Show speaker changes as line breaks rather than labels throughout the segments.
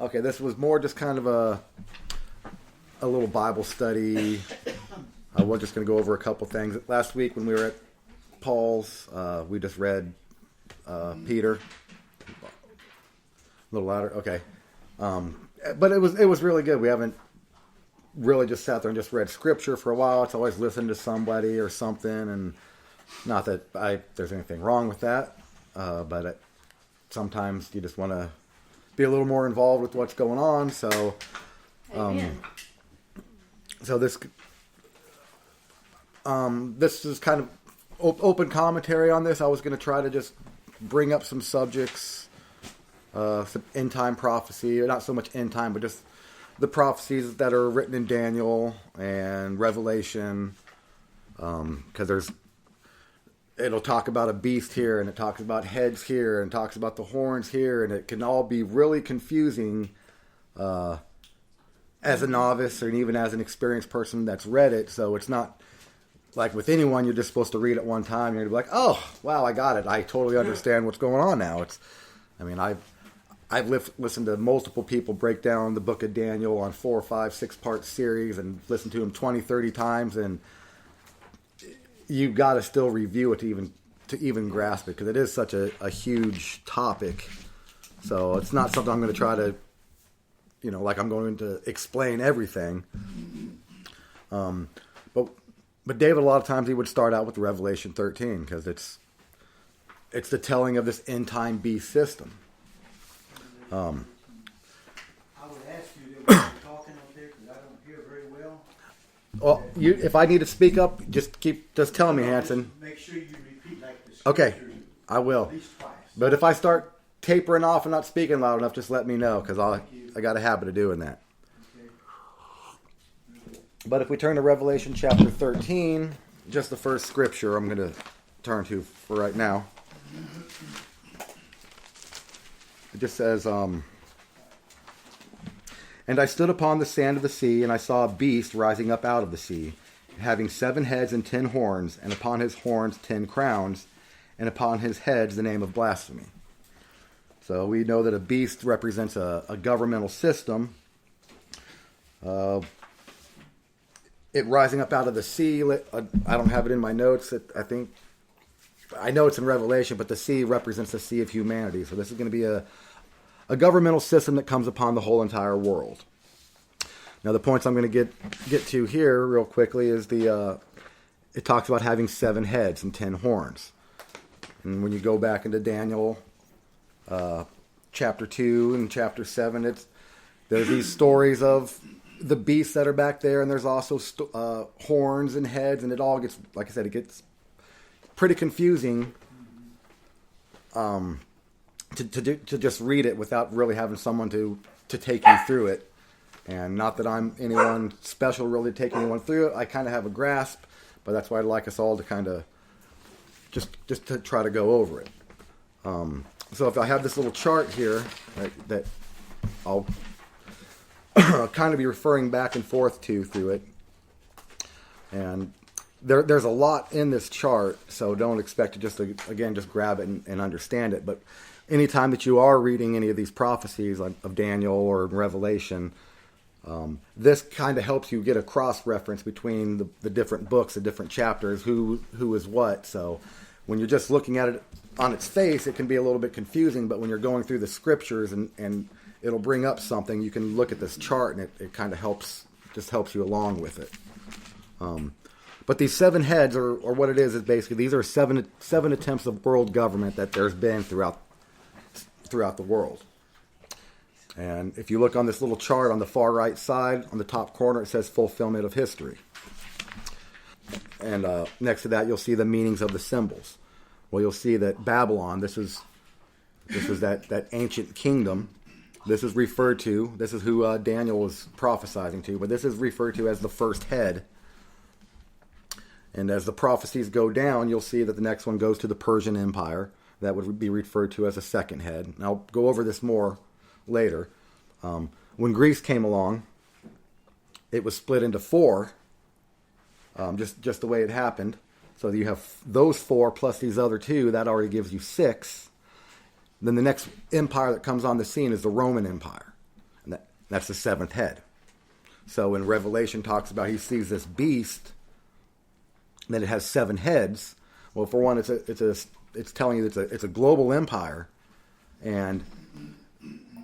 Okay, this was more just kind of a little Bible study. We're just going to go over a couple things. Last week when we were at Paul's, we just read Peter. A little louder, okay. But it was really good. We haven't really just sat there and just read scripture for a while. It's always listening to somebody or something, and not that there's anything wrong with that, but sometimes you just want to be a little more involved with what's going on. So, this is kind of open commentary on this. I was going to try to just bring up some subjects, some end time prophecy, or not so much end time, but just the prophecies that are written in Daniel and Revelation, because it'll talk about a beast here, and it talks about heads here, and talks about the horns here, and it can all be really confusing as a novice or even as an experienced person that's read it. So it's not like with anyone, you're just supposed to read it one time, and you're going to be like, oh, wow, I got it. I totally understand what's going on now. I've listened to multiple people break down the book of Daniel on 4, 5, 6-part series and listened to them 20, 30 times, and you've got to still review it to even grasp it, because it is such a huge topic. So it's not something I'm going to try to, like I'm going to explain everything. But David, a lot of times he would start out with Revelation 13, because it's the telling of this end time beast system.
I would ask you to be talking up there because I don't hear very well.
Well, if I need to speak up, just tell me, Hanson.
Make sure you repeat like this.
Okay, I will.
At least twice.
But if I start tapering off and not speaking loud enough, just let me know, because I got a habit of doing that.
Okay.
But if we turn to Revelation chapter 13, just the first scripture I'm going to turn to for right now. It just says, And I stood upon the sand of the sea, and I saw a beast rising up out of the sea, having 7 heads and 10 horns, and upon his horns 10 crowns, and upon his heads the name of blasphemy. So we know that a beast represents a governmental system. It rising up out of the sea, I don't have it in my notes. I know it's in Revelation, but the sea represents the sea of humanity. So this is going to be a governmental system that comes upon the whole entire world. Now, the points I'm going to get to here real quickly is it talks about having 7 heads and 10 horns. And when you go back into Daniel chapter 2 and chapter 7, there's these stories of the beasts that are back there, and there's also horns and heads, and it all gets, like I said, it gets pretty confusing to just read it without really having someone to take you through it. And not that I'm anyone special really to take anyone through it. I kind of have a grasp, but that's why I'd like us all to kind of just to try to go over it. So if I have this little chart here, right, that I'll kind of be referring back and forth through it. And there's a lot in this chart, so don't expect to just grab it and understand it. But anytime that you are reading any of these prophecies of Daniel or Revelation, this kind of helps you get a cross-reference between the different books, the different chapters, who is what. So when you're just looking at it on its face, it can be a little bit confusing, but when you're going through the scriptures and it'll bring up something, you can look at this chart and it kind of helps you along with it. But these 7 heads, or what it is basically, these are seven attempts of world government that there's been throughout the world. And if you look on this little chart on the far right side, on the top corner, it says fulfillment of history. And next to that, you'll see the meanings of the symbols. Well, you'll see that Babylon, this is that ancient kingdom. This is referred to, this is who Daniel was prophesying to, but this is referred to as the first head. And as the prophecies go down, you'll see that the next one goes to the Persian Empire. That would be referred to as a second head. And I'll go over this more later. When Greece came along, it was split into 4, just the way it happened. So you have those 4 plus these other 2, that already gives you 6. Then the next empire that comes on the scene is the Roman Empire. That's the seventh head. So when Revelation talks about he sees this beast, that it has seven heads. Well, for one, it's telling you it's a global empire, and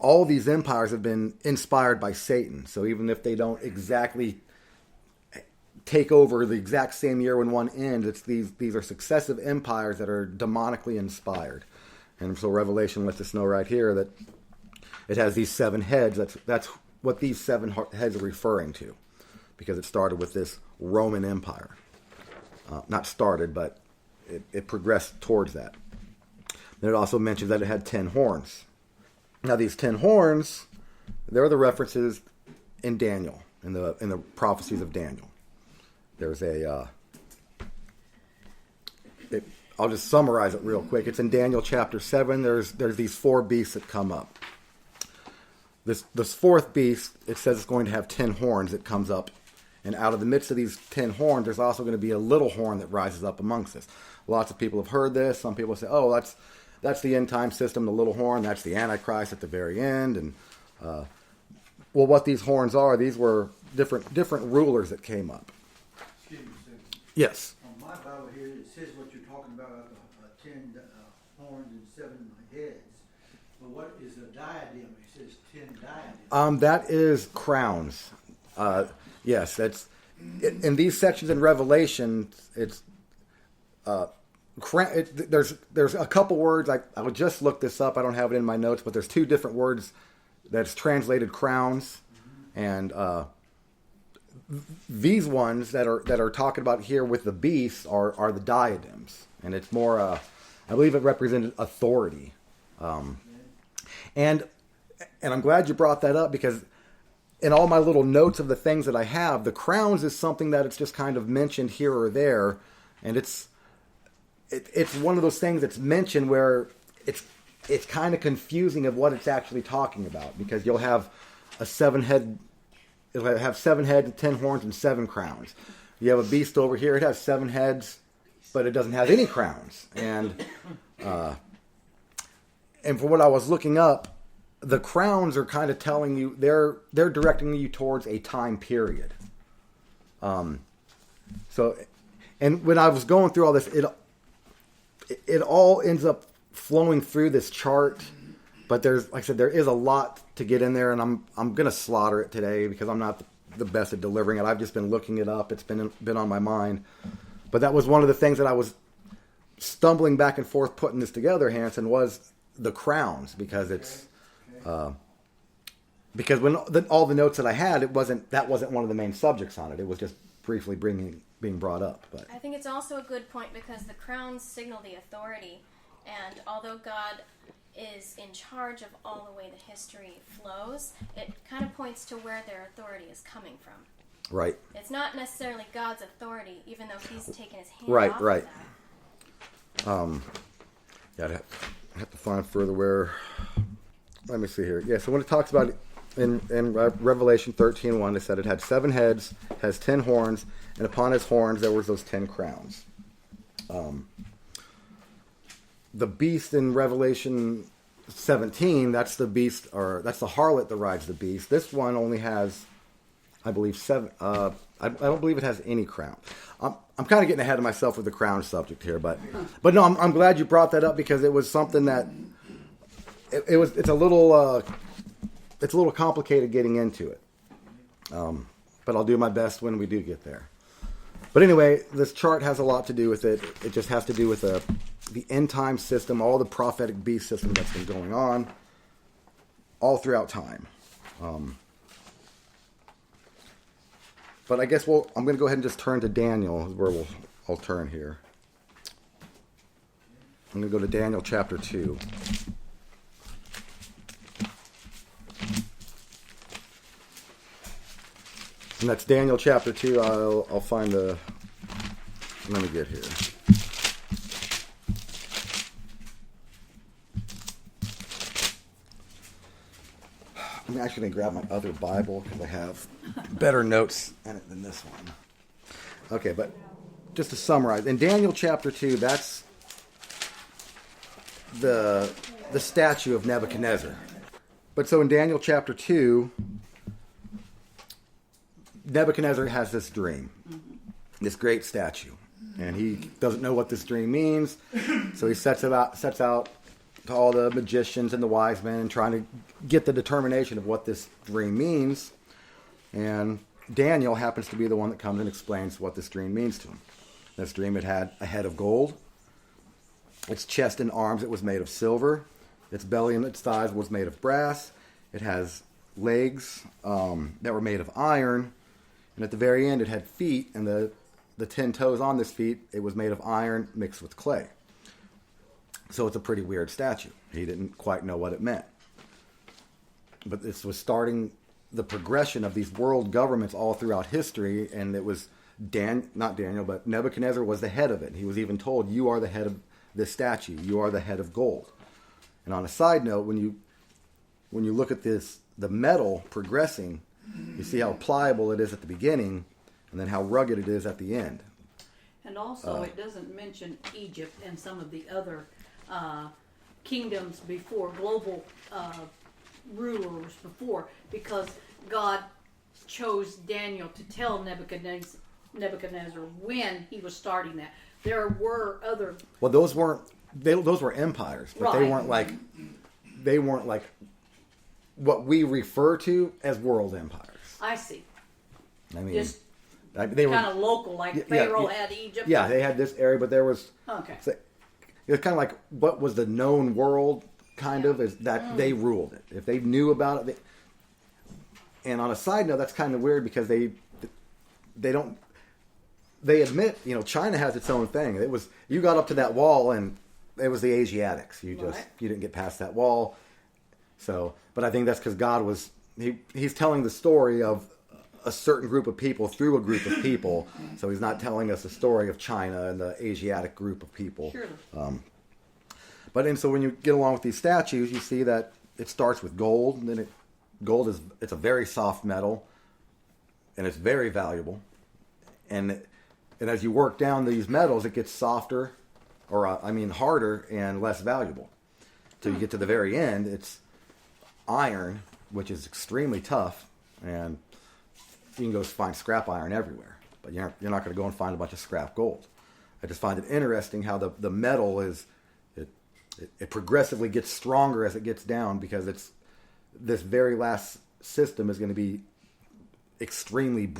all these empires have been inspired by Satan. So even if they don't exactly take over the exact same year when one ends, these are successive empires that are demonically inspired. And so Revelation lets us know right here that it has these seven heads. That's what these seven heads are referring to, because it started with this Roman Empire. Not started, but it progressed towards that. Then it also mentions that it had 10 horns. Now these 10 horns, they're the references in Daniel, in the prophecies of Daniel. There's I'll just summarize it real quick. It's in Daniel chapter 7. There's these four beasts that come up. This fourth beast, it says it's going to have 10 horns that comes up. And out of the midst of these 10 horns, there's also going to be a little horn that rises up amongst us. Lots of people have heard this. Some people say, oh, that's the end time system, the little horn. That's the Antichrist at the very end. And well, what these horns are, these were different rulers that came up.
Excuse me, sir.
Yes.
On my Bible here, it says what you're talking about, 10 horns and 7 heads. But what is a diadem? It says 10 diadems. That is crowns.
Yes, that's in these sections in Revelation. It's there's a couple words. I would just look this up. I don't have it in my notes, but there's two different words that's translated crowns, and these ones that are talking about here with the beasts are the diadems, and it's more. I believe it represented authority, and I'm glad you brought that up, because in all my little notes of the things that I have, the crowns is something that it's just kind of mentioned here or there, and it's one of those things that's mentioned where it's kind of confusing of what it's actually talking about, because you'll have it'll have 7 heads, 10 horns, and 7 crowns. You have a beast over here; it has 7 heads, but it doesn't have any crowns. And for what I was looking up, the crowns are kind of telling you, they're directing you towards a time period. So, and when I was going through all this, it all ends up flowing through this chart. But there's, like I said, there is a lot to get in there, and I'm going to slaughter it today because I'm not the best at delivering it. I've just been looking it up. It's been on my mind. But that was one of the things that I was stumbling back and forth putting this together, Hanson, was the crowns, because it's. Because when all the notes that I had, that wasn't one of the main subjects on it. It was just briefly being brought up. But
I think it's also a good point, because the crowns signal the authority, and although God is in charge of all the way the history flows, it kind of points to where their authority is coming from.
Right.
It's not necessarily God's authority, even though He's taken His hand off
right.
of that.
Yeah, I have to find further where. Let me see here. Yeah, so when it talks about in Revelation 13:1, it said it had 7 heads, has 10 horns, and upon his horns there was those 10 crowns. The beast in Revelation 17, that's the beast, or that's the harlot that rides the beast. This one only has, I believe, 7. I don't believe it has any crown. I'm kind of getting ahead of myself with the crown subject here, but no, I'm glad you brought that up, because it was something that. It's a little complicated getting into it, but I'll do my best when we do get there. But anyway, this chart has a lot to do with it. It just has to do with the end time system, all the prophetic beast system that's been going on all throughout time. But I guess I'm going to go ahead and just turn to Daniel, where I'll turn here. I'm going to go to Daniel chapter 2. And that's Daniel chapter 2. I'll find the. Let me get here. I'm actually going to grab my other Bible because I have better notes in it than this one. Okay, but just to summarize, in Daniel chapter 2, that's the statue of Nebuchadnezzar. But so in Daniel chapter 2, Nebuchadnezzar has this dream, this great statue, and he doesn't know what this dream means, so he sets out to all the magicians and the wise men and trying to get the determination of what this dream means. And Daniel happens to be the one that comes and explains what this dream means to him. This dream, it had a head of gold. Its chest and arms, it was made of silver. Its belly and its thighs was made of brass. It has legs that were made of iron. And at the very end, it had feet, and the 10 toes on this feet, it was made of iron mixed with clay. So it's a pretty weird statue. He didn't quite know what it meant. But this was starting the progression of these world governments all throughout history, and it was not Daniel, but Nebuchadnezzar was the head of it. He was even told, you are the head of this statue. You are the head of gold. And on a side note, when you look at this, the metal progressing, you see how pliable it is at the beginning, and then how rugged it is at the end.
And also, it doesn't mention Egypt and some of the other kingdoms before, global rulers before, because God chose Daniel to tell Nebuchadnezzar when he was starting that. There were other.
Well, those were empires, but
Right.
they weren't like what we refer to as world empires.
I see.
I mean,
Just
they were
kind of local, like Pharaoh had Egypt.
Yeah, they had this area, but there was.
Okay.
So it was kind of like what was the known world, kind of, is that they ruled it. If they knew about it. And on a side note, that's kind of weird because they don't. They admit, China has its own thing. It was, you got up to that wall and it was the Asiatics. You didn't get past that wall. So, but I think that's because God was, he's telling the story of a certain group of people through a group of people. So he's not telling us the story of China and the Asiatic group of people.
Surely.
So when you get along with these statues, you see that it starts with gold. And then gold it's a very soft metal, and it's very valuable. And as you work down these metals, it gets softer, harder and less valuable. So you get to the very end, it's iron, which is extremely tough, and you can go find scrap iron everywhere. But you're not going to go and find a bunch of scrap gold. I just find it interesting how the metal is, it progressively gets stronger as it gets down, because this very last system is going to be extremely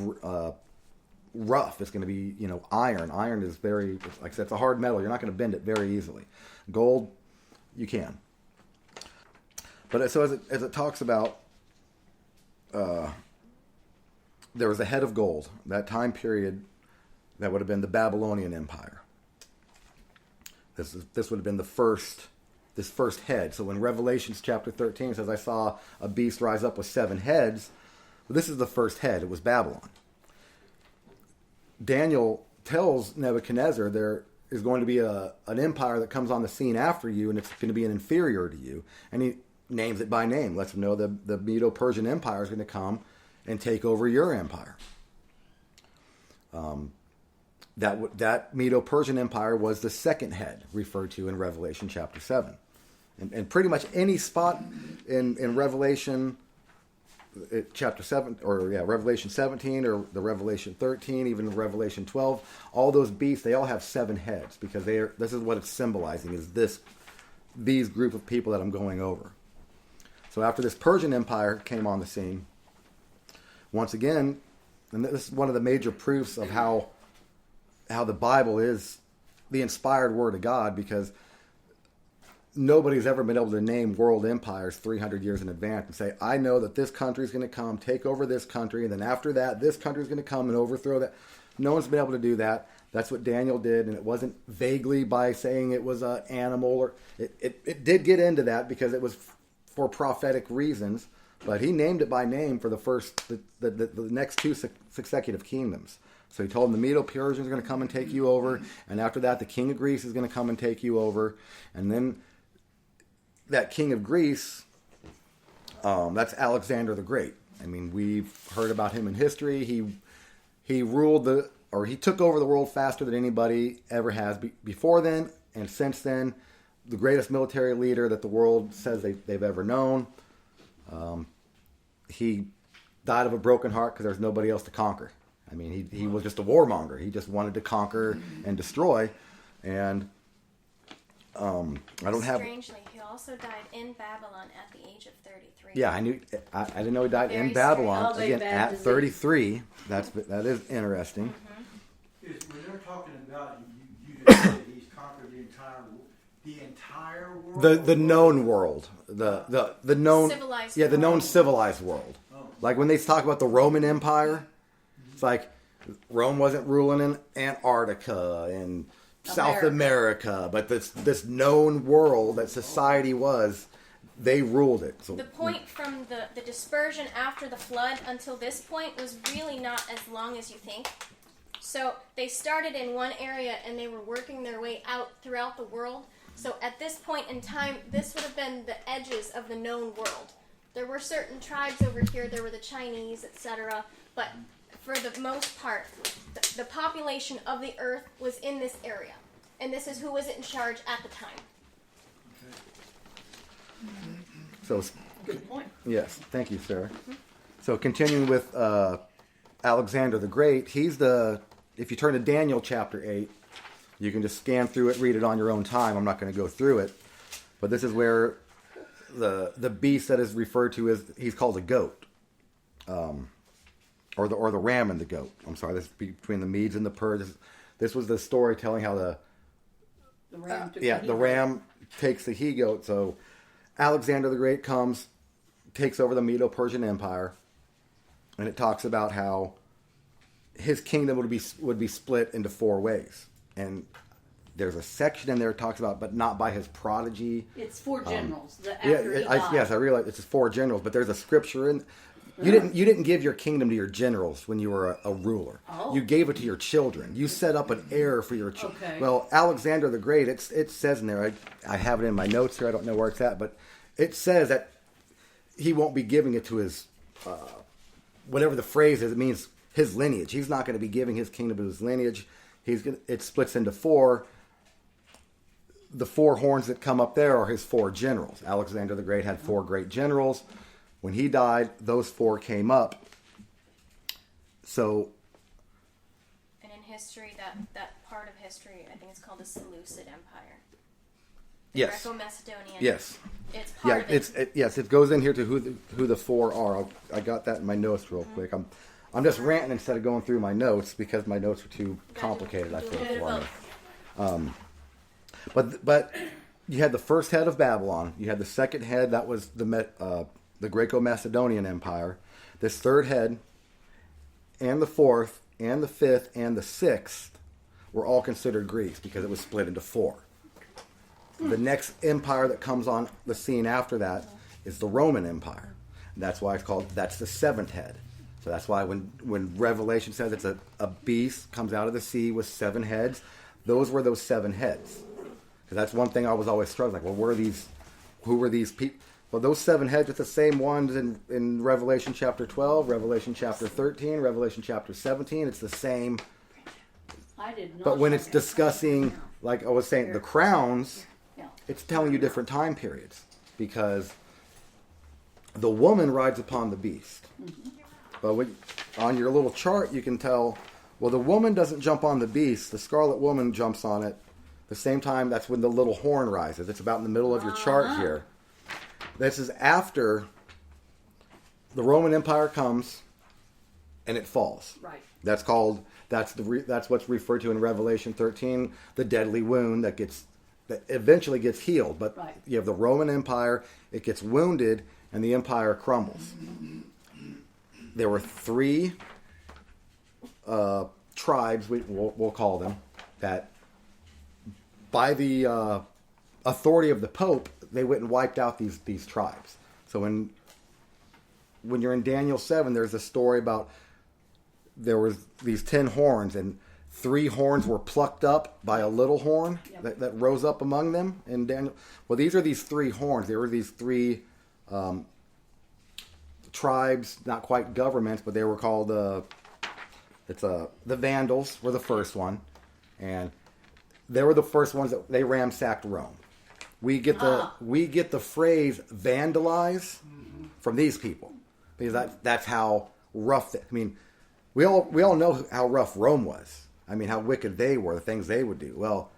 rough. It's going to be, iron. Iron is very, like I said, it's a hard metal. You're not going to bend it very easily. Gold, you can. But so as it talks about, there was a head of gold. That time period, that would have been the Babylonian Empire. This would have been this first head. So when Revelations chapter 13 says, I saw a beast rise up with 7 heads, well, this is the first head. It was Babylon. Daniel tells Nebuchadnezzar there is going to be an empire that comes on the scene after you, and it's going to be an inferior to you. And he names it by name, lets him know the Medo-Persian Empire is going to come and take over your empire. That Medo-Persian Empire was the second head referred to in Revelation chapter 7. And pretty much any spot in Revelation chapter 7, Revelation 17 or the Revelation 13, even Revelation 12, all those beasts, they all have 7 heads, because this is what it's symbolizing, is these group of people that I'm going over. So after this Persian Empire came on the scene, once again, and this is one of the major proofs of how the Bible is the inspired word of God, because nobody's ever been able to name world empires 300 years in advance and say, I know that this country is going to come, take over this country, and then after that, this country is going to come and overthrow that. No one's been able to do that. That's what Daniel did, and it wasn't vaguely by saying it was an animal. Or it did get into that because it was for prophetic reasons, but he named it by name for the next 2 successive kingdoms. So he told him the Medo-Persians are going to come and take you over, and after that, the king of Greece is going to come and take you over, and then that king of Greece, that's Alexander the Great. I mean, we've heard about him in history. He ruled he took over the world faster than anybody ever has before then, and since then, the greatest military leader that the world says they've ever known. He died of a broken heart because there's nobody else to conquer. I mean, he was just a warmonger. He just wanted to conquer and destroy. And I don't have...
Strangely, he also died in Babylon at the age of 33.
Yeah, I knew. I didn't know he died
Very
in Babylon.
strange.
Again, at
Disease.
33. That is interesting.
When they're talking about, you just said he's conquered the entire world.
The known world, the known
Civilized
the known
world.
civilized world. Like when they talk about the Roman Empire, it's like Rome wasn't ruling in Antarctica and South America, but this known world that society was, they ruled it. So
The point from the dispersion after the flood until this point was really not as long as you think. So they started in one area and they were working their way out throughout the world. So at this point in time, this would have been the edges of the known world. There were certain tribes over here, there were the Chinese, etc. But for the most part, the population of the earth was in this area. And this is who was in charge at the time.
so
Good point.
yes, thank you, Sarah. So continuing with Alexander the Great, he's if you turn to Daniel chapter 8, you can just scan through it, read it on your own time. I'm not going to go through it. But this is where the beast that is referred to as, he's called a goat. Or the ram and the goat. I'm sorry, this is between the Medes and the Persians. This was the story telling how the
ram took
the ram takes the he-goat. So Alexander the Great comes, takes over the Medo-Persian Empire, and it talks about how his kingdom would be split into 4 ways. And there's a section in there that talks about, but not by his prodigy.
It's 4 generals.
Yes, I realize it's 4 generals, but there's a scripture in. You didn't give your kingdom to your generals when you were a ruler.
Oh.
You gave it to your children. You set up an heir for your children.
Okay.
Well, Alexander the Great, it says in there, I have it in my notes here, I don't know where it's at, but it says that he won't be giving it to his, whatever the phrase is, it means his lineage. He's not going to be giving his kingdom to his lineage. It splits into 4. The 4 horns that come up there are his 4 generals. Alexander the Great had 4 great generals. When he died, those 4 came up. So,
And in history, that part of history, I think it's called the Seleucid Empire.
yes,
Greco-Macedonian.
yes,
It's part of it.
yes. It goes in here to who the 4 are. I got that in my notes real quick. I'm just ranting instead of going through my notes because my notes are too complicated, I think, for me. But you had the first head of Babylon. You had the second head, that was the Greco-Macedonian Empire. This third head, and the 4th, and the 5th, and the 6th were all considered Greece because it was split into 4. The next empire that comes on the scene after that is the Roman Empire. That's why that's the 7th head. So that's why when Revelation says it's a beast comes out of the sea with 7 heads, those were those 7 heads. Because that's one thing I was always struggling. Like, well, who were these people? Well, those 7 heads are the same ones in Revelation chapter 12, Revelation chapter 13, Revelation chapter 17. It's the same.
I did not.
But when it's discussing, like I was saying, the crowns,
Yeah.
it's telling you different time periods. Because the woman rides upon the beast. But on your little chart, you can tell, well, the woman doesn't jump on the beast. The scarlet woman jumps on it. The same time, that's when the little horn rises. It's about in the middle of your chart here. This is after the Roman Empire comes and it falls.
Right.
That's what's referred to in Revelation 13, the deadly wound that eventually gets healed. But
Right.
you have the Roman Empire, it gets wounded, and the empire crumbles. There were 3 tribes, we'll call them, that by the authority of the Pope, they went and wiped out these tribes. So when you're in Daniel 7, there's a story about there was these 10 horns, and 3 horns were plucked up by a little horn that rose up among them. In Daniel, well, these are these 3 horns. There were these 3 tribes, not quite governments, but they were called the Vandals were the first one, and they were the first ones that they ransacked Rome. We get the phrase vandalize from these people, because that's how rough. I mean, we all know how rough Rome was. I mean, how wicked they were, the things they would do. Well,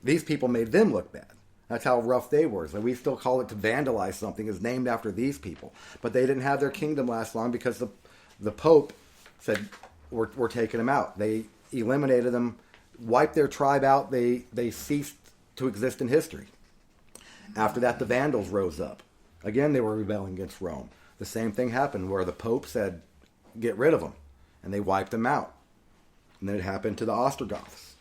these people made them look bad. That's how rough they were. So we still call it to vandalize something is named after these people. But they didn't have their kingdom last long because the Pope said, we're taking them out. They eliminated them, wiped their tribe out. They ceased to exist in history. After that, the Vandals rose up. Again, they were rebelling against Rome. The same thing happened where the Pope said, get rid of them. And they wiped them out. And then it happened to the Ostrogoths.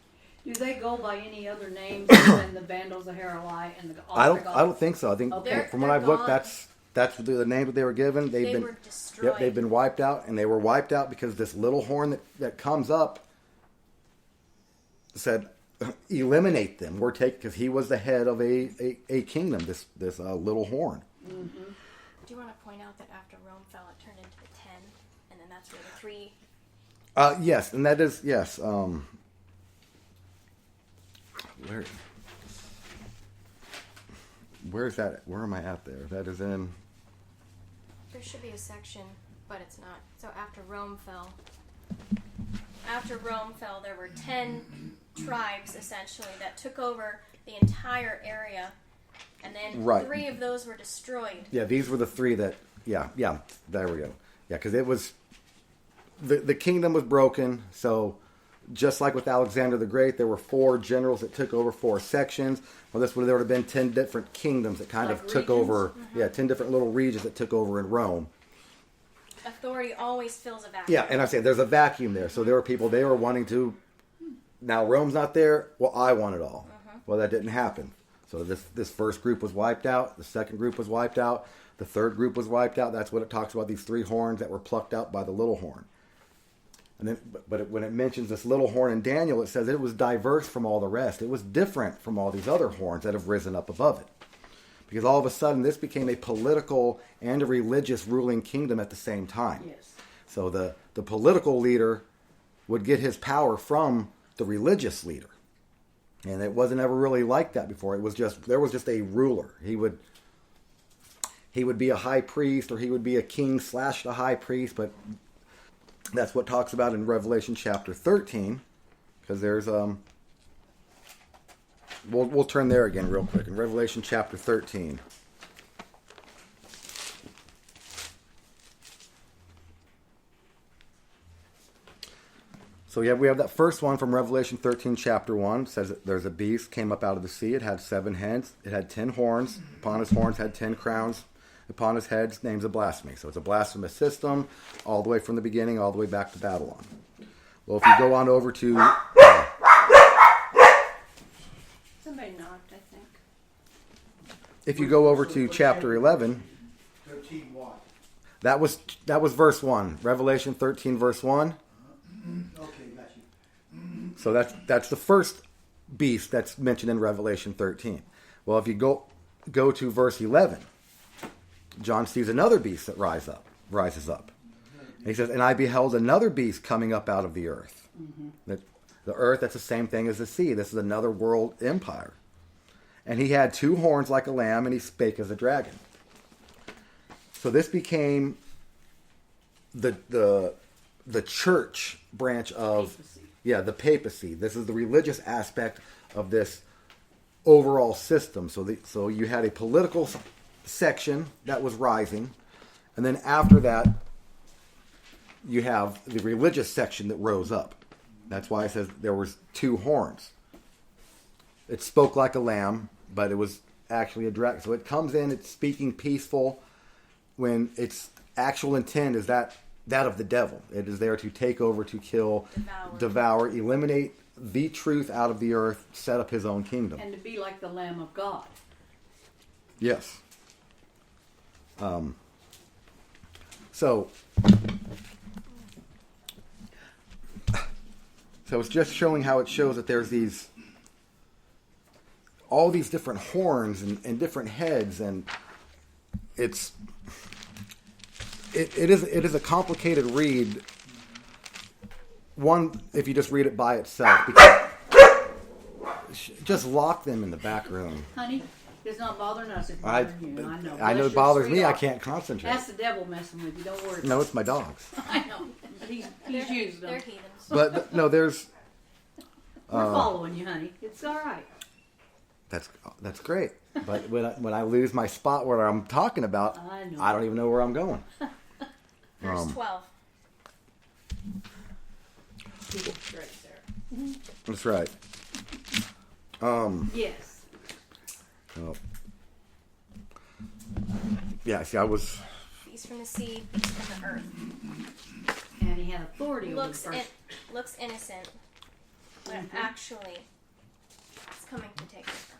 Do they go by any other names than the Vandals, the Heruli, and the Ostrogoths?
I don't think so. I think from what I've looked, that's the name that they were given.
They were destroyed.
Yep, they've been wiped out, and they were wiped out because this little horn that comes up said, eliminate them. We're taking because he was the head of a kingdom. This little horn.
Mm-hmm. Do you want to point out that after Rome fell, it turned into the 10, and then that's where the 3.
Yes, and that is yes. Where is that? Where am I at there? That is in.
There should be a section, but it's not. So after Rome fell, there were 10 tribes essentially that took over the entire area, and then 3 of those were destroyed.
Yeah, these were the 3 that. Yeah. There we go. Yeah, because it was the kingdom was broken. So just like with Alexander the Great, there were 4 generals that took over 4 sections. Well, there would have been 10 different kingdoms that kind of took over. Mm-hmm. Yeah, 10 different little regions that took over in Rome.
Authority always fills a vacuum.
Yeah, and I say there's a vacuum there. So there were people, they were wanting to, now Rome's not there, well, I want it all. Uh-huh. Well, that didn't happen. So this first group was wiped out. The second group was wiped out. The third group was wiped out. That's what it talks about, these 3 horns that were plucked out by the little horn. And then, when it mentions this little horn in Daniel, it says it was diverse from all the rest. It was different from all these other horns that have risen up above it. Because all of a sudden, this became a political and a religious ruling kingdom at the same time.
Yes.
So the political leader would get his power from the religious leader. And it wasn't ever really like that before. It was there was just a ruler. He would be a high priest, or he would be a king / the high priest, but that's what talks about in Revelation chapter 13, because there's we'll turn there again real quick in Revelation chapter 13. So we have that first one from Revelation 13 chapter 1. It says that there's a beast came up out of the sea. It had 7 heads. It had 10 horns. Upon his horns had 10 crowns. Upon his heads, names of blasphemy. So it's a blasphemous system, all the way from the beginning, all the way back to Babylon. Well, if you go on over to...
Somebody knocked, I think.
If you go over to chapter 11...
13 what?
That was verse 1. Revelation 13, verse 1.
Okay, got you.
So that's the first beast that's mentioned in Revelation 13. Well, if you go to verse 11... John sees another beast that rises up. And he says, and I beheld another beast coming up out of the earth. Mm-hmm. The earth, that's the same thing as the sea. This is another world empire. And he had 2 horns like a lamb, and he spake as a dragon. So this became the church branch of the papacy. This is the religious aspect of this overall system. So you had a political section that was rising, and then after that you have the religious section that rose up. That's why it says there was 2 horns. It spoke like a lamb, but it was actually a dragon. So it comes in, it's speaking peaceful, when its actual intent is that of the devil. It is there to take over, to kill, devour, eliminate the truth out of the earth, set up his own kingdom,
and to be like the Lamb of God.
Yes. So it's just showing how it shows that there's all these different horns and different heads, and it is a complicated read. One, if you just read it by itself, because just lock them in the back room.
Honey, It's not bothering us. It's
I
bothering you. I know.
know
Bless
it
your
bothers
sweet
me. I
heart.
can't concentrate.
That's the devil messing with you. Don't worry.
No, it's my dogs.
I know. But he's used them.
They're heathens.
But no, there's
We're following you, honey. It's all right.
that's great. But when I lose my spot where I'm talking about,
I know.
I don't even know where I'm going.
Verse 12.
Keep it straight, Sarah.
That's right.
Yes.
Oh. Yeah, see, I was.
Beast from the sea, beast from the earth.
And he had authority over the
Looks
first.
looks innocent, but actually, it's coming to take over.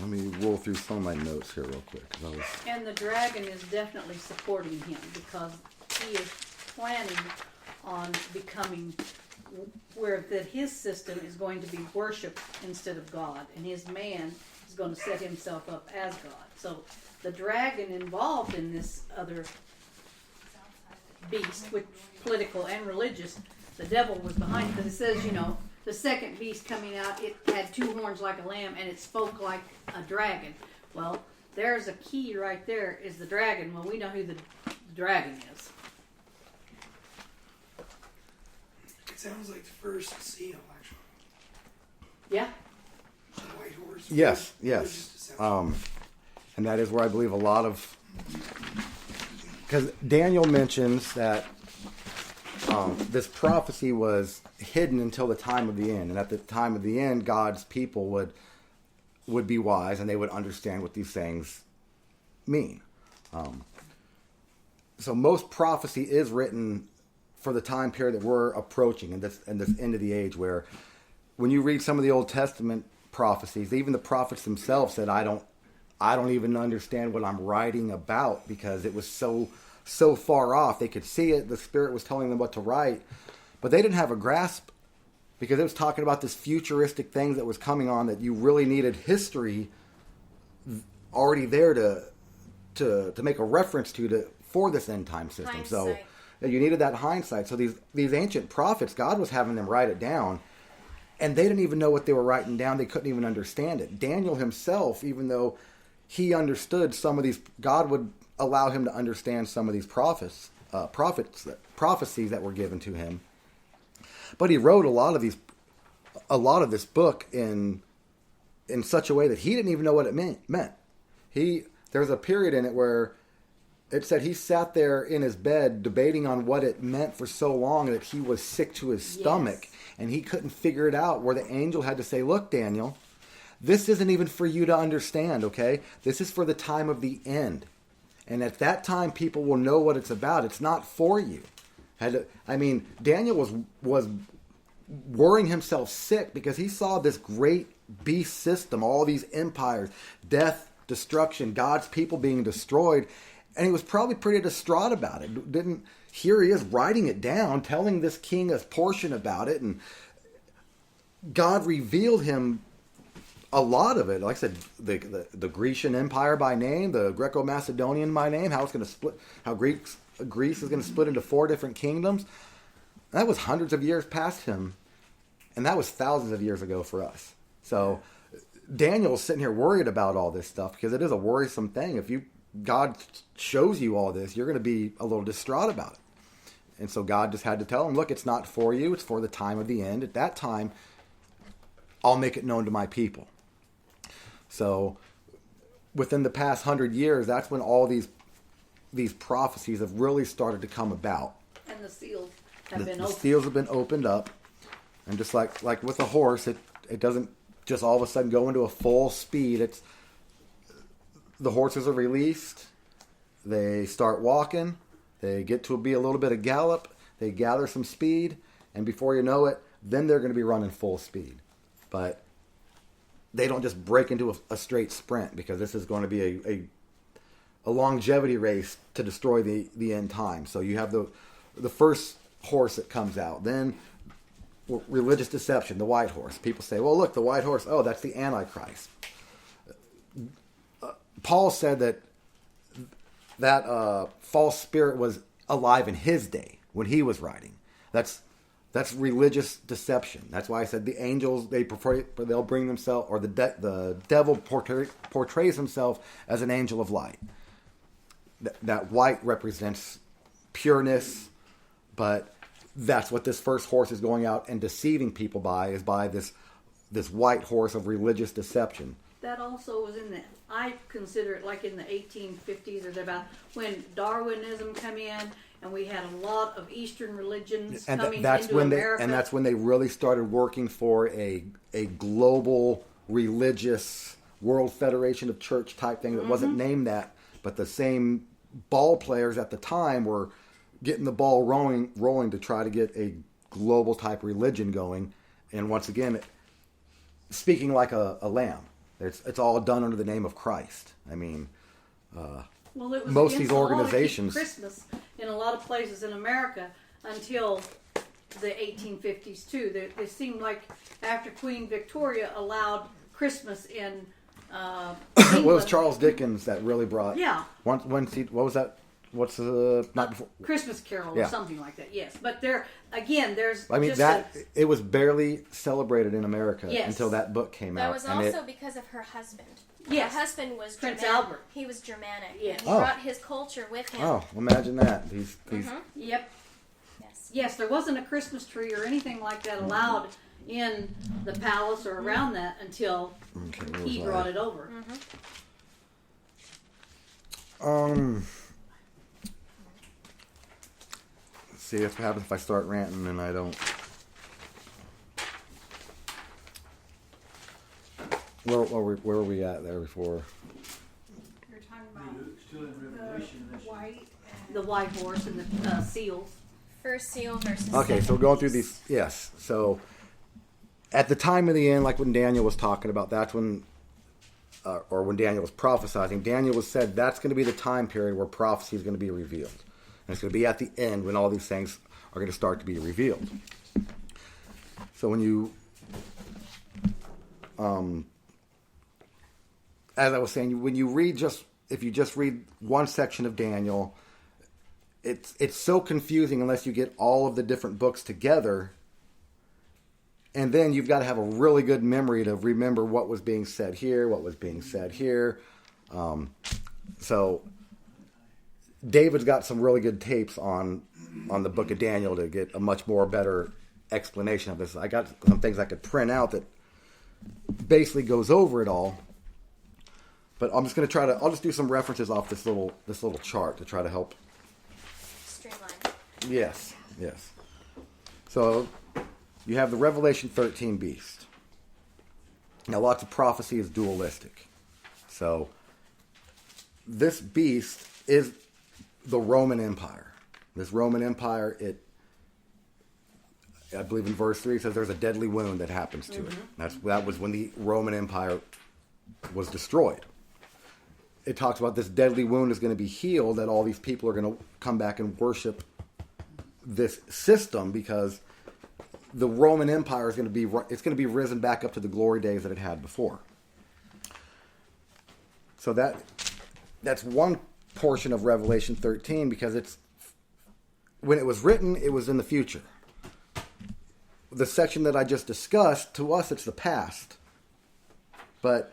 Let me roll through some of my notes here real quick. 'Cause I was.
And the dragon is definitely supporting him because he is planning on becoming where that his system is going to be worshiped instead of God, and his man is going to set himself up as God. So the dragon involved in this other beast, which political and religious, the devil was behind it, because it says, the second beast coming out, it had two horns like a lamb and it spoke like a dragon. Well, there's a key right there, is the dragon. Well, we know who the dragon is.
It sounds like the first seal, actually.
Yeah?
The white horse.
Yes,
It was
yes.
just a sound.
And that is where I believe a lot of. Because Daniel mentions that this prophecy was hidden until the time of the end. And at the time of the end, God's people would be wise and they would understand what these things mean. So most prophecy is written for the time period that we're approaching in this end of the age, where when you read some of the Old Testament prophecies, even the prophets themselves said, I don't even understand what I'm writing about, because it was so far off. They could see it. The Spirit was telling them what to write, but they didn't have a grasp, because it was talking about this futuristic thing that was coming on, that you really needed history already there to make a reference to for this end time system. So
Hindsight.
you needed that hindsight. So these ancient prophets, God was having them write it down, and they didn't even know what they were writing down. They couldn't even understand it. Daniel himself, even though he understood some of these, God would allow him to understand some of these prophecies that were given to him. But he wrote a lot of this book in such a way that he didn't even know what it meant. There's a period in it where it said he sat there in his bed debating on what it meant for so long that he was sick to his stomach, and he couldn't figure it out, where the angel had to say, look, Daniel, this isn't even for you to understand, okay? This is for the time of the end. And at that time, people will know what it's about. It's not for you. Daniel was worrying himself sick because he saw this great beast system, all these empires, death, destruction, God's people being destroyed. And he was probably pretty distraught about it. Here he is writing it down, telling this king a portion about it. And God revealed him a lot of it. Like I said, the Grecian Empire by name, the Greco-Macedonian by name, how it's going to split, how Greece is going to split into 4 different kingdoms. That was hundreds of years past him, and that was thousands of years ago for us. So Daniel's sitting here worried about all this stuff, because it is a worrisome thing. If God shows you all this, you're going to be a little distraught about it. And so God just had to tell him, look, it's not for you. It's for the time of the end. At that time, I'll make it known to my people. So within the past 100 years, that's when all these prophecies have really started to come about.
And the seals have been
The
opened.
seals have been opened up. And just like with a horse, it doesn't just all of a sudden go into a full speed. The horses are released. They start walking. They get to be a little bit of gallop. They gather some speed. And before you know it, then they're going to be running full speed. But they don't just break into a straight sprint, because this is going to be a longevity race to destroy the end time. So you have the first horse that comes out. Then religious deception, the white horse. People say, well, look, the white horse, oh, that's the Antichrist. Paul said that false spirit was alive in his day when he was writing. That's That's religious deception. That's why I said the angels, they'll bring themselves, or the devil portrays himself as an angel of light. That white represents pureness, but that's what this first horse is going out and deceiving people by this white horse of religious deception.
That also was I consider it like in the 1850s or about when Darwinism come in, and we had a lot of Eastern religions coming into America.
And that's when they really started working for a global religious World Federation of Church type thing that wasn't named that, but the same ball players at the time were getting the ball rolling to try to get a global type religion going. And once again, speaking like a lamb. It's all done under the name of Christ. I mean,
well, it was
most of these
against the law to keep
organizations.
Christmas in a lot of places in America until the 1850s too. They seemed like after Queen Victoria allowed Christmas in
Well, it was
England.
Charles Dickens that really brought.
Yeah.
What was that? What's the not before?
Christmas Carol
Yeah.
or something like that. Yes, but there's
I mean,
just
it was barely celebrated in America
Yes.
until that book came
That
out.
was
and
also because of her husband.
Yes.
Her husband was
Prince
Germanic.
Albert.
He was Germanic.
Yes.
He
Oh.
brought his culture with him.
Oh, imagine that. These
Yep.
Yes.
Yes, there wasn't a Christmas tree or anything like that allowed in the palace or around that until
Okay, where
he
was
brought
I?
it over.
Let's see what happens if I start ranting and I don't. Where were we at there before?
You're talking about
Still in Revelation.
the white and
The white horse and the seals.
First seal versus
Okay, so we're going through these. Yes, so at the time of the end, like when Daniel was talking about, that's when, or when Daniel was prophesying, Daniel was said that's going to be the time period where prophecy is going to be revealed. And it's going to be at the end when all these things are going to start to be revealed. So when you, as I was saying, when you read if you just read one section of Daniel, it's so confusing unless you get all of the different books together. And then you've got to have a really good memory to remember what was being said here, what was being said here. So David's got some really good tapes on the book of Daniel to get a much more better explanation of this. I got some things I could print out that basically goes over it all. But I'm just going to I'll just do some references off this little chart to try to help.
streamline.
Yes. So you have the Revelation 13 beast. Now, lots of prophecy is dualistic. So this beast is the Roman Empire. This Roman Empire, I believe in verse 3, it says there's a deadly wound that happens to it. That was when the Roman Empire was destroyed. It talks about this deadly wound is going to be healed, that all these people are going to come back and worship this system because the Roman Empire is going to be risen back up to the glory days that it had before. So that's one portion of Revelation 13 because when it was written, it was in the future. The section that I just discussed, to us, it's the past. But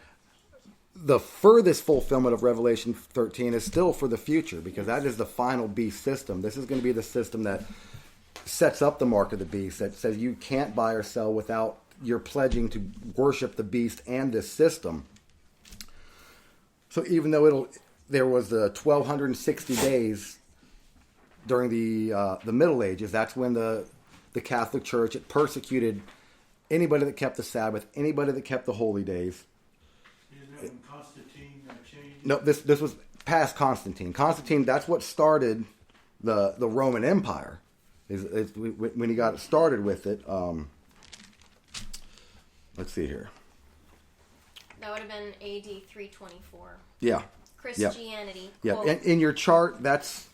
the furthest fulfillment of Revelation 13 is still for the future because that is the final beast system. This is going to be the system that sets up the mark of the beast, that says you can't buy or sell without you're pledging to worship the beast and this system. So even though there was the 1260 days during the Middle Ages, that's when the Catholic Church, it persecuted anybody that kept the Sabbath, anybody that kept the holy days.
Isn't that when Constantine changed?
No, this was past Constantine. Constantine, that's what started the Roman Empire. Is when he got started with it. Let's see here.
That would have been AD 324.
Yeah.
Christianity.
Yeah.
Quote,
In your chart, that's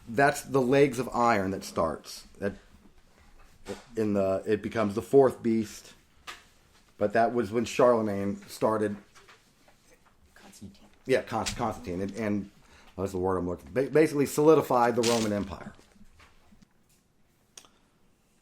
the legs of iron that starts. It becomes the fourth beast, but that was when Charlemagne started.
Constantine.
Yeah, Constantine, and what's the word I'm looking? Basically solidified the Roman Empire.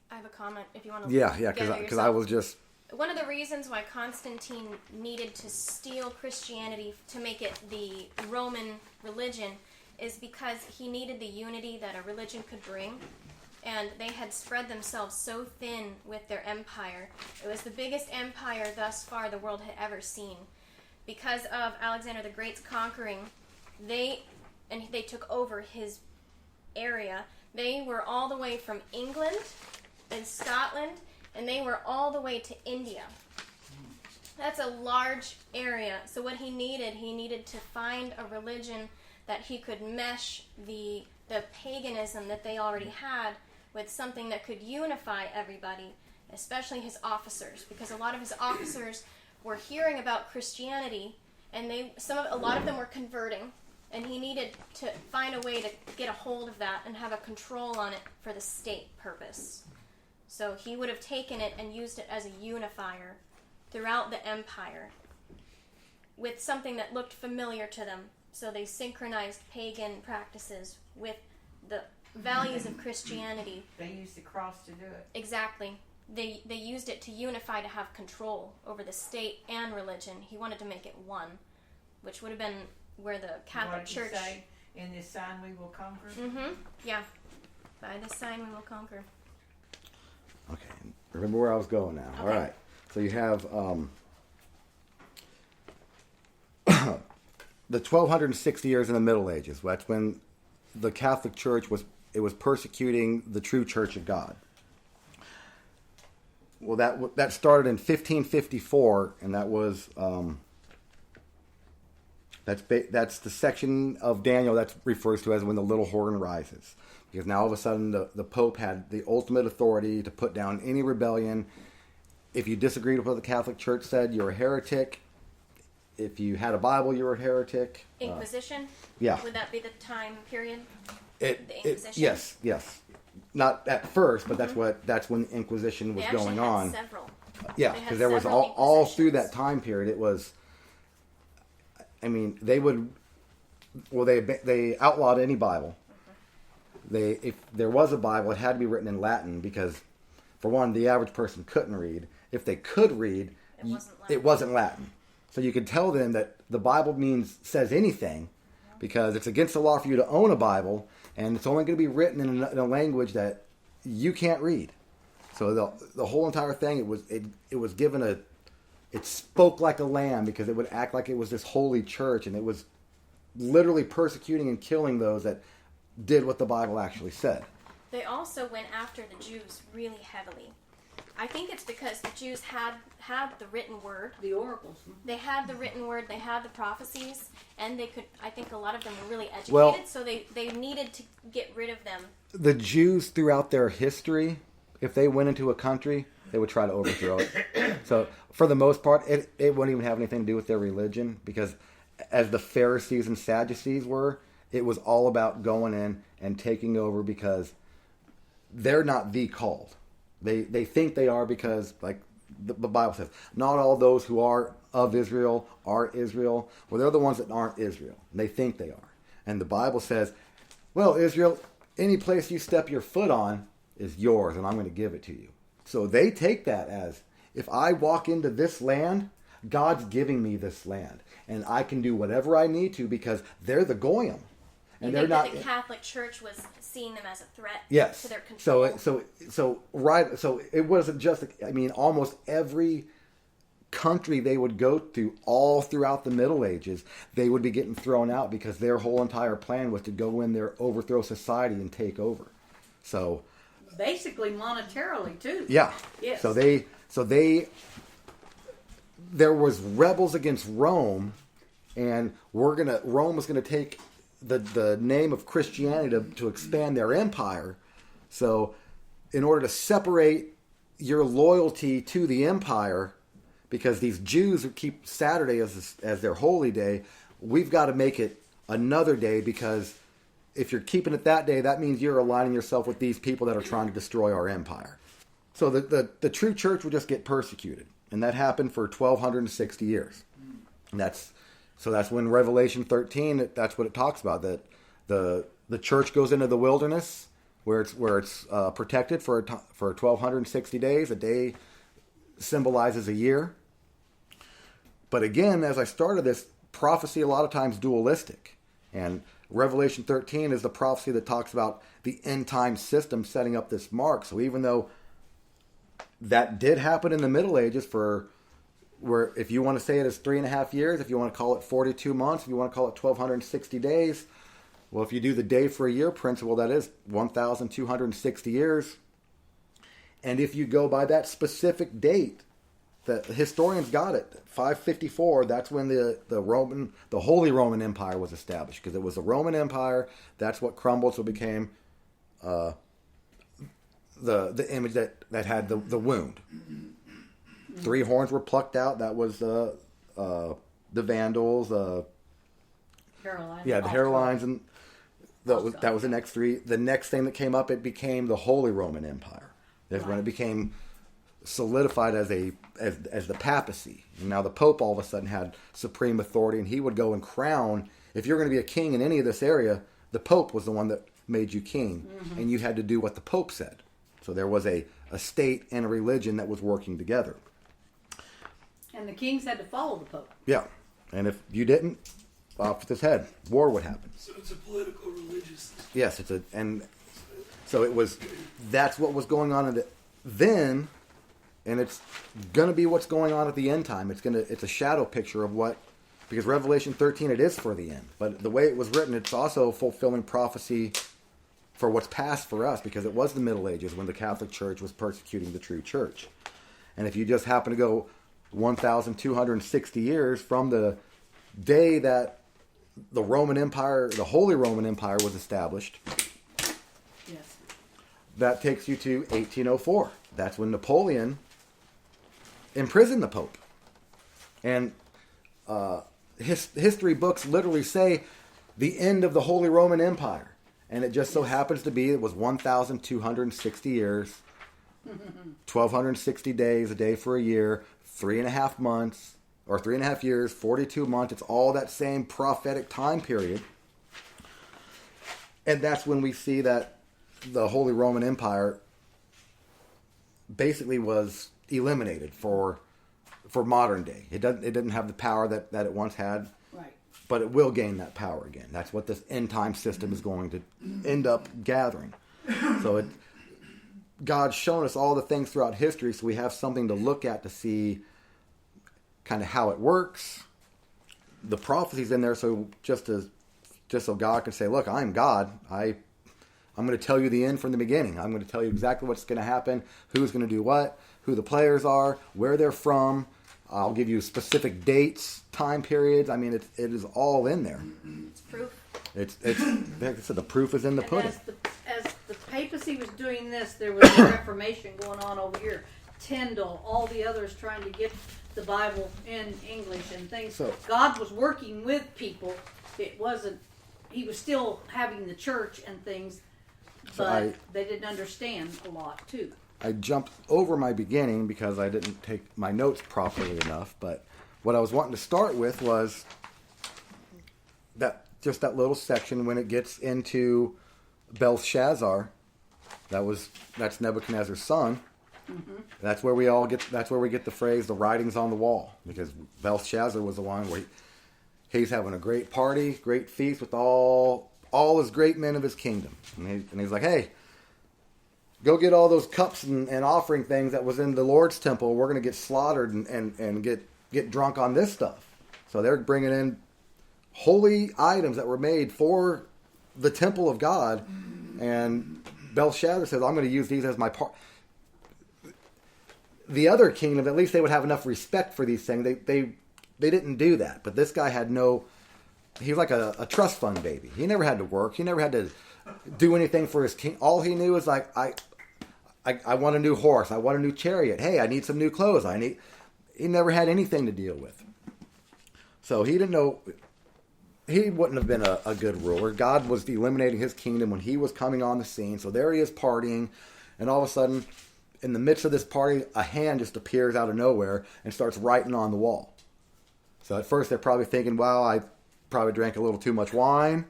I have a comment if you want to.
Yeah,
gather
because I was just
one of the reasons why Constantine needed to steal Christianity to make it the Roman religion is because he needed the unity that a religion could bring. And they had spread themselves so thin with their empire. It was the biggest empire thus far the world had ever seen. Because of Alexander the Great's conquering, they took over his area. They were all the way from England and Scotland, and they were all the way to India. That's a large area. So what he needed to find a religion that he could mesh the paganism that they already had with something that could unify everybody, especially his officers, because a lot of his officers were hearing about Christianity, and a lot of them were converting, and he needed to find a way to get a hold of that and have a control on it for the state purpose. So he would have taken it and used it as a unifier throughout the empire with something that looked familiar to them. So they synchronized pagan practices with the values of Christianity.
They used the cross to do it.
Exactly. They used it to unify, to have control over the state and religion. He wanted to make it one, which would have been where the Catholic
What did
Church...
you say? In this sign we will conquer?
Mm-hmm. Yeah. By this sign we will conquer.
okay. Remember where I was going now.
Okay.
All right. So you have the 1260 years in the Middle Ages. That's when the Catholic Church was persecuting the true Church of God. Well, that started in 1554, and that was that's the section of Daniel that refers to as when the little horn rises, because now all of a sudden the Pope had the ultimate authority to put down any rebellion. If you disagreed with what the Catholic Church said, you're a heretic. If you had a Bible, you were a heretic.
Inquisition?
Yeah.
Would that be the time period? The Inquisition?
Yes. Not at first, but that's when the Inquisition was
They actually
going
had
on.
several.
Yeah,
They had
because there was
several
all through that
Inquisitions.
time period. It was, I mean, they outlawed any Bible. If there was a Bible, it had to be written in Latin because, for one, the average person couldn't read. If they could read, it wasn't Latin. So you could tell them that the Bible says anything, because it's against the law for you to own a Bible, and it's only going to be written in a language that you can't read. So the whole entire thing, it was given it spoke like a lamb, because it would act like it was this holy church, and it was literally persecuting and killing those that did what the Bible actually said.
They also went after the Jews really heavily. I think it's because the Jews had the written word.
The oracles.
They had the written word, they had the prophecies, and I think a lot of them were really educated,
Well,
so they needed to get rid of them.
The Jews throughout their history, if they went into a country, they would try to overthrow it. So for the most part, it wouldn't even have anything to do with their religion, because as the Pharisees and Sadducees were, it was all about going in and taking over, because they're not the called. They think they are, because, like the Bible says, not all those who are of Israel are Israel. Well, they're the ones that aren't Israel. They think they are. And the Bible says, well, Israel, any place you step your foot on is yours, and I'm going to give it to you. So they take that as, if I walk into this land, God's giving me this land, and I can do whatever I need to, because they're the goyim. And
You
they're
think
not.
that the Catholic Church was seeing them as a threat
Yes.
to their control?
So it wasn't just. I mean, almost every country they would go to, all throughout the Middle Ages, they would be getting thrown out, because their whole entire plan was to go in there, overthrow society, and take over. So
Basically monetarily too.
yeah.
Yes.
So there was rebels against Rome, and Rome was gonna take the name of Christianity to expand their empire. So in order to separate your loyalty to the empire, because these Jews who keep Saturday as their holy day, we've got to make it another day, because if you're keeping it that day, that means you're aligning yourself with these people that are trying to destroy our empire. So the true church would just get persecuted, and that happened for 1260 years. And that's when Revelation 13, that's what it talks about, that the church goes into the wilderness where it's protected for 1,260 days. A day symbolizes a year. But again, as I started this, prophecy a lot of times dualistic. And Revelation 13 is the prophecy that talks about the end time system setting up this mark. So even though that did happen in the Middle Ages, where if you want to say it as 3.5 years, if you want to call it 42 months, if you want to call it 1,260 days, well, if you do the day for a year principle, that is 1,260 years. And if you go by that specific date, the historians got it. 554. That's when the Holy Roman Empire was established, because it was the Roman Empire. That's what crumbled, so it became the image that had the wound. 3 horns were plucked out. That was the Vandals.
Hairline.
Yeah, the hairlines, and that was the next 3. The next thing that came up, it became the Holy Roman Empire. That's when it became solidified as the papacy. And now the Pope all of a sudden had supreme authority, and he would go and crown. If you're going to be a king in any of this area, the Pope was the one that made you king, and you had to do what the Pope said. So there was a state and a religion that was working together.
And the kings had to follow the Pope.
Yeah, and if you didn't, off with his head, war would happen.
So it's a political religious.
Yes, so it was. That's what was going on then, and it's going to be what's going on at the end time. It's a shadow picture of what, because Revelation 13, it is for the end. But the way it was written, it's also fulfilling prophecy for what's past for us, because it was the Middle Ages when the Catholic Church was persecuting the true church. And if you just happen to go 1,260 years from the day that the Roman Empire, the Holy Roman Empire, was established,
Yes.
that takes you to 1804. That's when Napoleon imprisoned the Pope. And history books literally say the end of the Holy Roman Empire. And it just so happens to be it was 1,260 years, 1,260 days, a day for a year, 3.5 months, or 3.5 years, 42 months. It's all that same prophetic time period. And that's when we see that the Holy Roman Empire basically was eliminated for modern day. It didn't have the power that it once had.
Right.
But it will gain that power again. That's what this end time system is going to end up gathering. So God's shown us all the things throughout history, so we have something to look at to see kind of how it works. The prophecy's in there, so just so God can say, "Look, I'm God. I'm going to tell you the end from the beginning. I'm going to tell you exactly what's going to happen, who's going to do what, who the players are, where they're from. I'll give you specific dates, time periods. I mean, it is all in there.
It's proof.
It's like I said, the proof is in the
And
pudding.
as the papacy was doing this, there was a Reformation going on over here. Tyndale, all the others trying to get the Bible in English and things.
So-
God was working with people. It wasn't. He was still having the church and things,
So
but they didn't understand a lot too.
I jumped over my beginning because I didn't take my notes properly enough. But what I was wanting to start with was that little section when it gets into Belshazzar. That's Nebuchadnezzar's son. Mm-hmm. That's where we get the phrase "the writing's on the wall," because Belshazzar was the one where he's having a great party, great feast with all his great men of his kingdom, and he's like, "Hey, go get all those cups and offering things that was in the Lord's temple. We're going to get slaughtered and get drunk on this stuff." So they're bringing in holy items that were made for the temple of God, and Belshazzar says, "I'm going to use these as my part." The other kingdom, at least they would have enough respect for these things. They didn't do that, but this guy had no. He was like a trust fund baby. He never had to work. He never had to do anything for his king. All he knew was like, I want a new horse. I want a new chariot. Hey, I need some new clothes. He never had anything to deal with. So he didn't know. He wouldn't have been a good ruler. God was eliminating his kingdom when he was coming on the scene. So there he is partying, and all of a sudden, in the midst of this party, a hand just appears out of nowhere and starts writing on the wall. So at first they're probably thinking, "Well, I probably drank a little too much wine.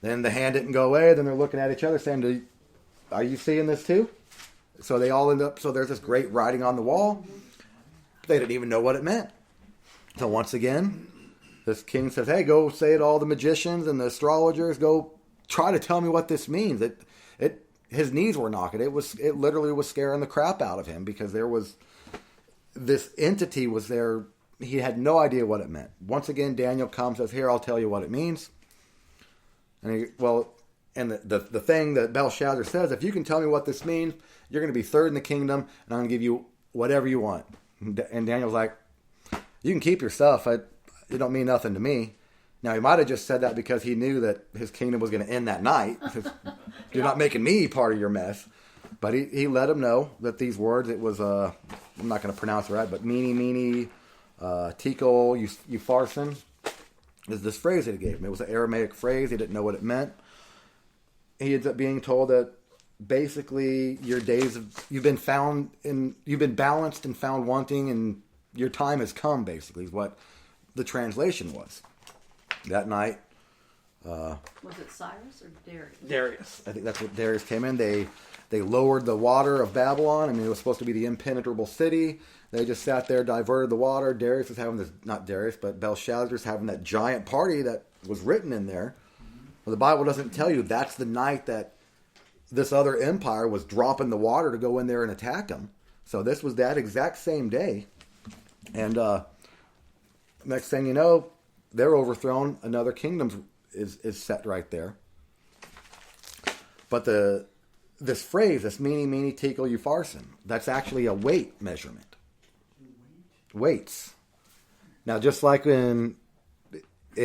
Then the hand didn't go away. Then they're looking at each other saying, are you seeing this too? So they all end up, so there's this great writing on the wall. They didn't even know what it meant. So once again, this king says, hey, go say it to all the magicians and the astrologers. Go try to tell me what this means. His knees were knocking. It literally was scaring the crap out of him because there was, this entity was there. He had no idea what it meant. Once again, Daniel comes and says, here, I'll tell you what it means. And the thing that Belshazzar says, if you can tell me what this means, you're going to be third in the kingdom, and I'm going to give you whatever you want. And Daniel's like, you can keep your stuff. It don't mean nothing to me. Now, he might have just said that because he knew that his kingdom was going to end that night. You're not making me part of your mess. But he let him know that these words, it was, I'm not going to pronounce it right, but meanie, tikal, upharsin, is this phrase that he gave him. It was an Aramaic phrase. He didn't know what it meant. He ends up being told that basically your days you've been balanced and found wanting, and your time has come, basically, is what the translation was. That night.
Was it Cyrus or Darius?
Darius. I think that's what Darius came in. They lowered the water of Babylon. I mean, it was supposed to be the impenetrable city. They just sat there, diverted the water. Darius was having this, not Darius, but Belshazzar's having that giant party that was written in there. Well, the Bible doesn't tell you that's the night that this other empire was dropping the water to go in there and attack them. So this was that exact same day. And next thing you know, they're overthrown. Another kingdom is set right there. But this phrase, this meanie, tikal, upharsin, that's actually a weight measurement. Weights. Now, just like in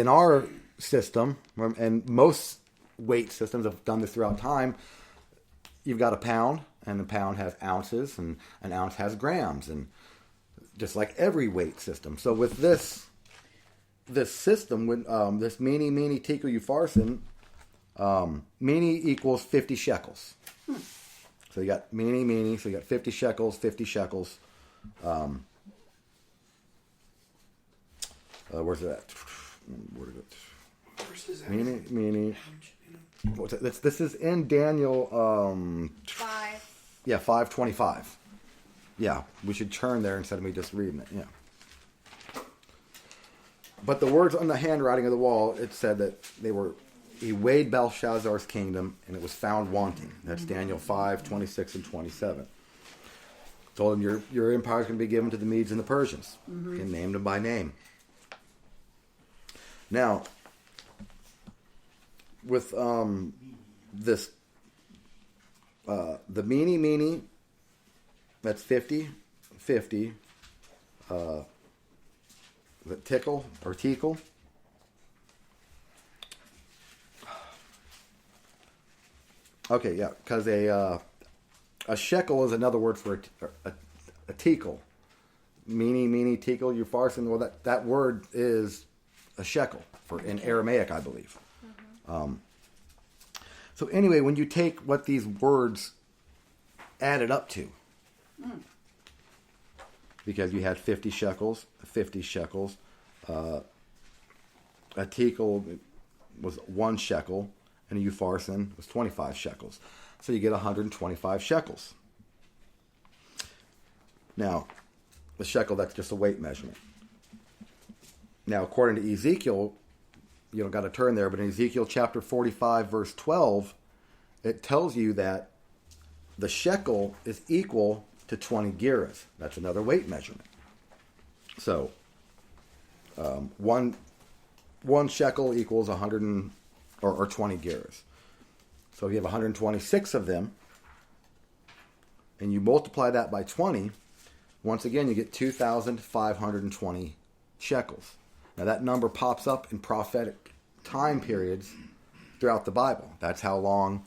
our system, and most weight systems have done this throughout time, you've got a pound, and a pound has ounces, and an ounce has grams, and just like every weight system. So with this system, with this meanie, tikal, upharsin, meanie equals 50 shekels. So you got meanie, so you got 50 shekels. Where's it at? Where did it? Meanie. What's it? This is in Daniel.
5.
Yeah, 5:25. Yeah, we should turn there instead of me just reading it. Yeah. But the words on the handwriting of the wall, it said that he weighed Belshazzar's kingdom, and it was found wanting. That's Daniel 5:26 and 27. Told him your empire is going to be given to the Medes and the Persians. Mm-hmm. And named them by name. Now, with this, the meanie, that's 50, the tickle or tikal. Okay, yeah, because a shekel is another word for a tikal. Meanie, tikal, upharsin. Well, that word is a shekel in Aramaic, I believe. Mm-hmm. So anyway, when you take what these words added up to, because you had 50 shekels, a tikal was 1 shekel, and a upharsin was 25 shekels. So you get 125 shekels. Now, the shekel, that's just a weight measurement. Now, according to Ezekiel, you don't got to turn there, but in Ezekiel chapter 45, verse 12, it tells you that the shekel is equal to 20 gerahs. That's another weight measurement. So, one shekel equals 100 or 20 gerahs. So if you have 126 of them, and you multiply that by 20, once again you get 2,520 shekels. Now that number pops up in prophetic time periods throughout the Bible. That's how long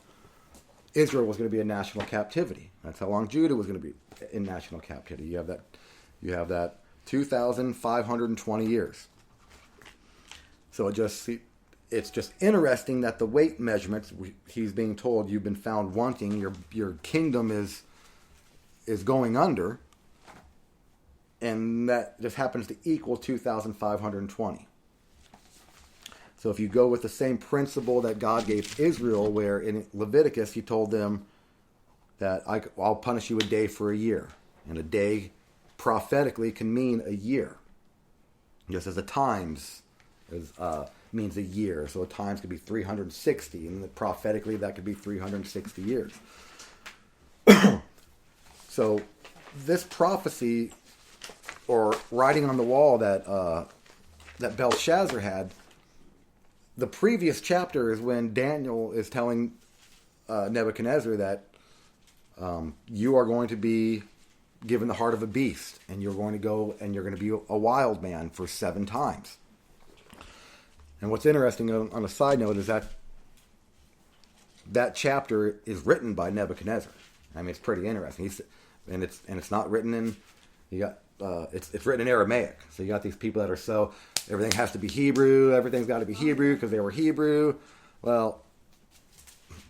Israel was going to be in national captivity. That's how long Judah was going to be in national captivity. You have that 2,520 years. So it's just interesting that the weight measurements, he's being told you've been found wanting, your kingdom is going under, and that just happens to equal 2,520. So if you go with the same principle that God gave Israel, where in Leviticus he told them that I'll punish you a day for a year. And a day prophetically can mean a year. Just as a times means a year. So a times could be 360, and prophetically that could be 360 years. So this prophecy, or writing on the wall that Belshazzar had, the previous chapter is when Daniel is telling Nebuchadnezzar that you are going to be given the heart of a beast, and you're going to go and you're going to be a wild man for 7 times. And what's interesting on a side note is that chapter is written by Nebuchadnezzar. I mean, it's pretty interesting. It's not written in it's written in Aramaic. So you got these people that are everything has to be Hebrew. Everything's got to be Hebrew because they were Hebrew. Well,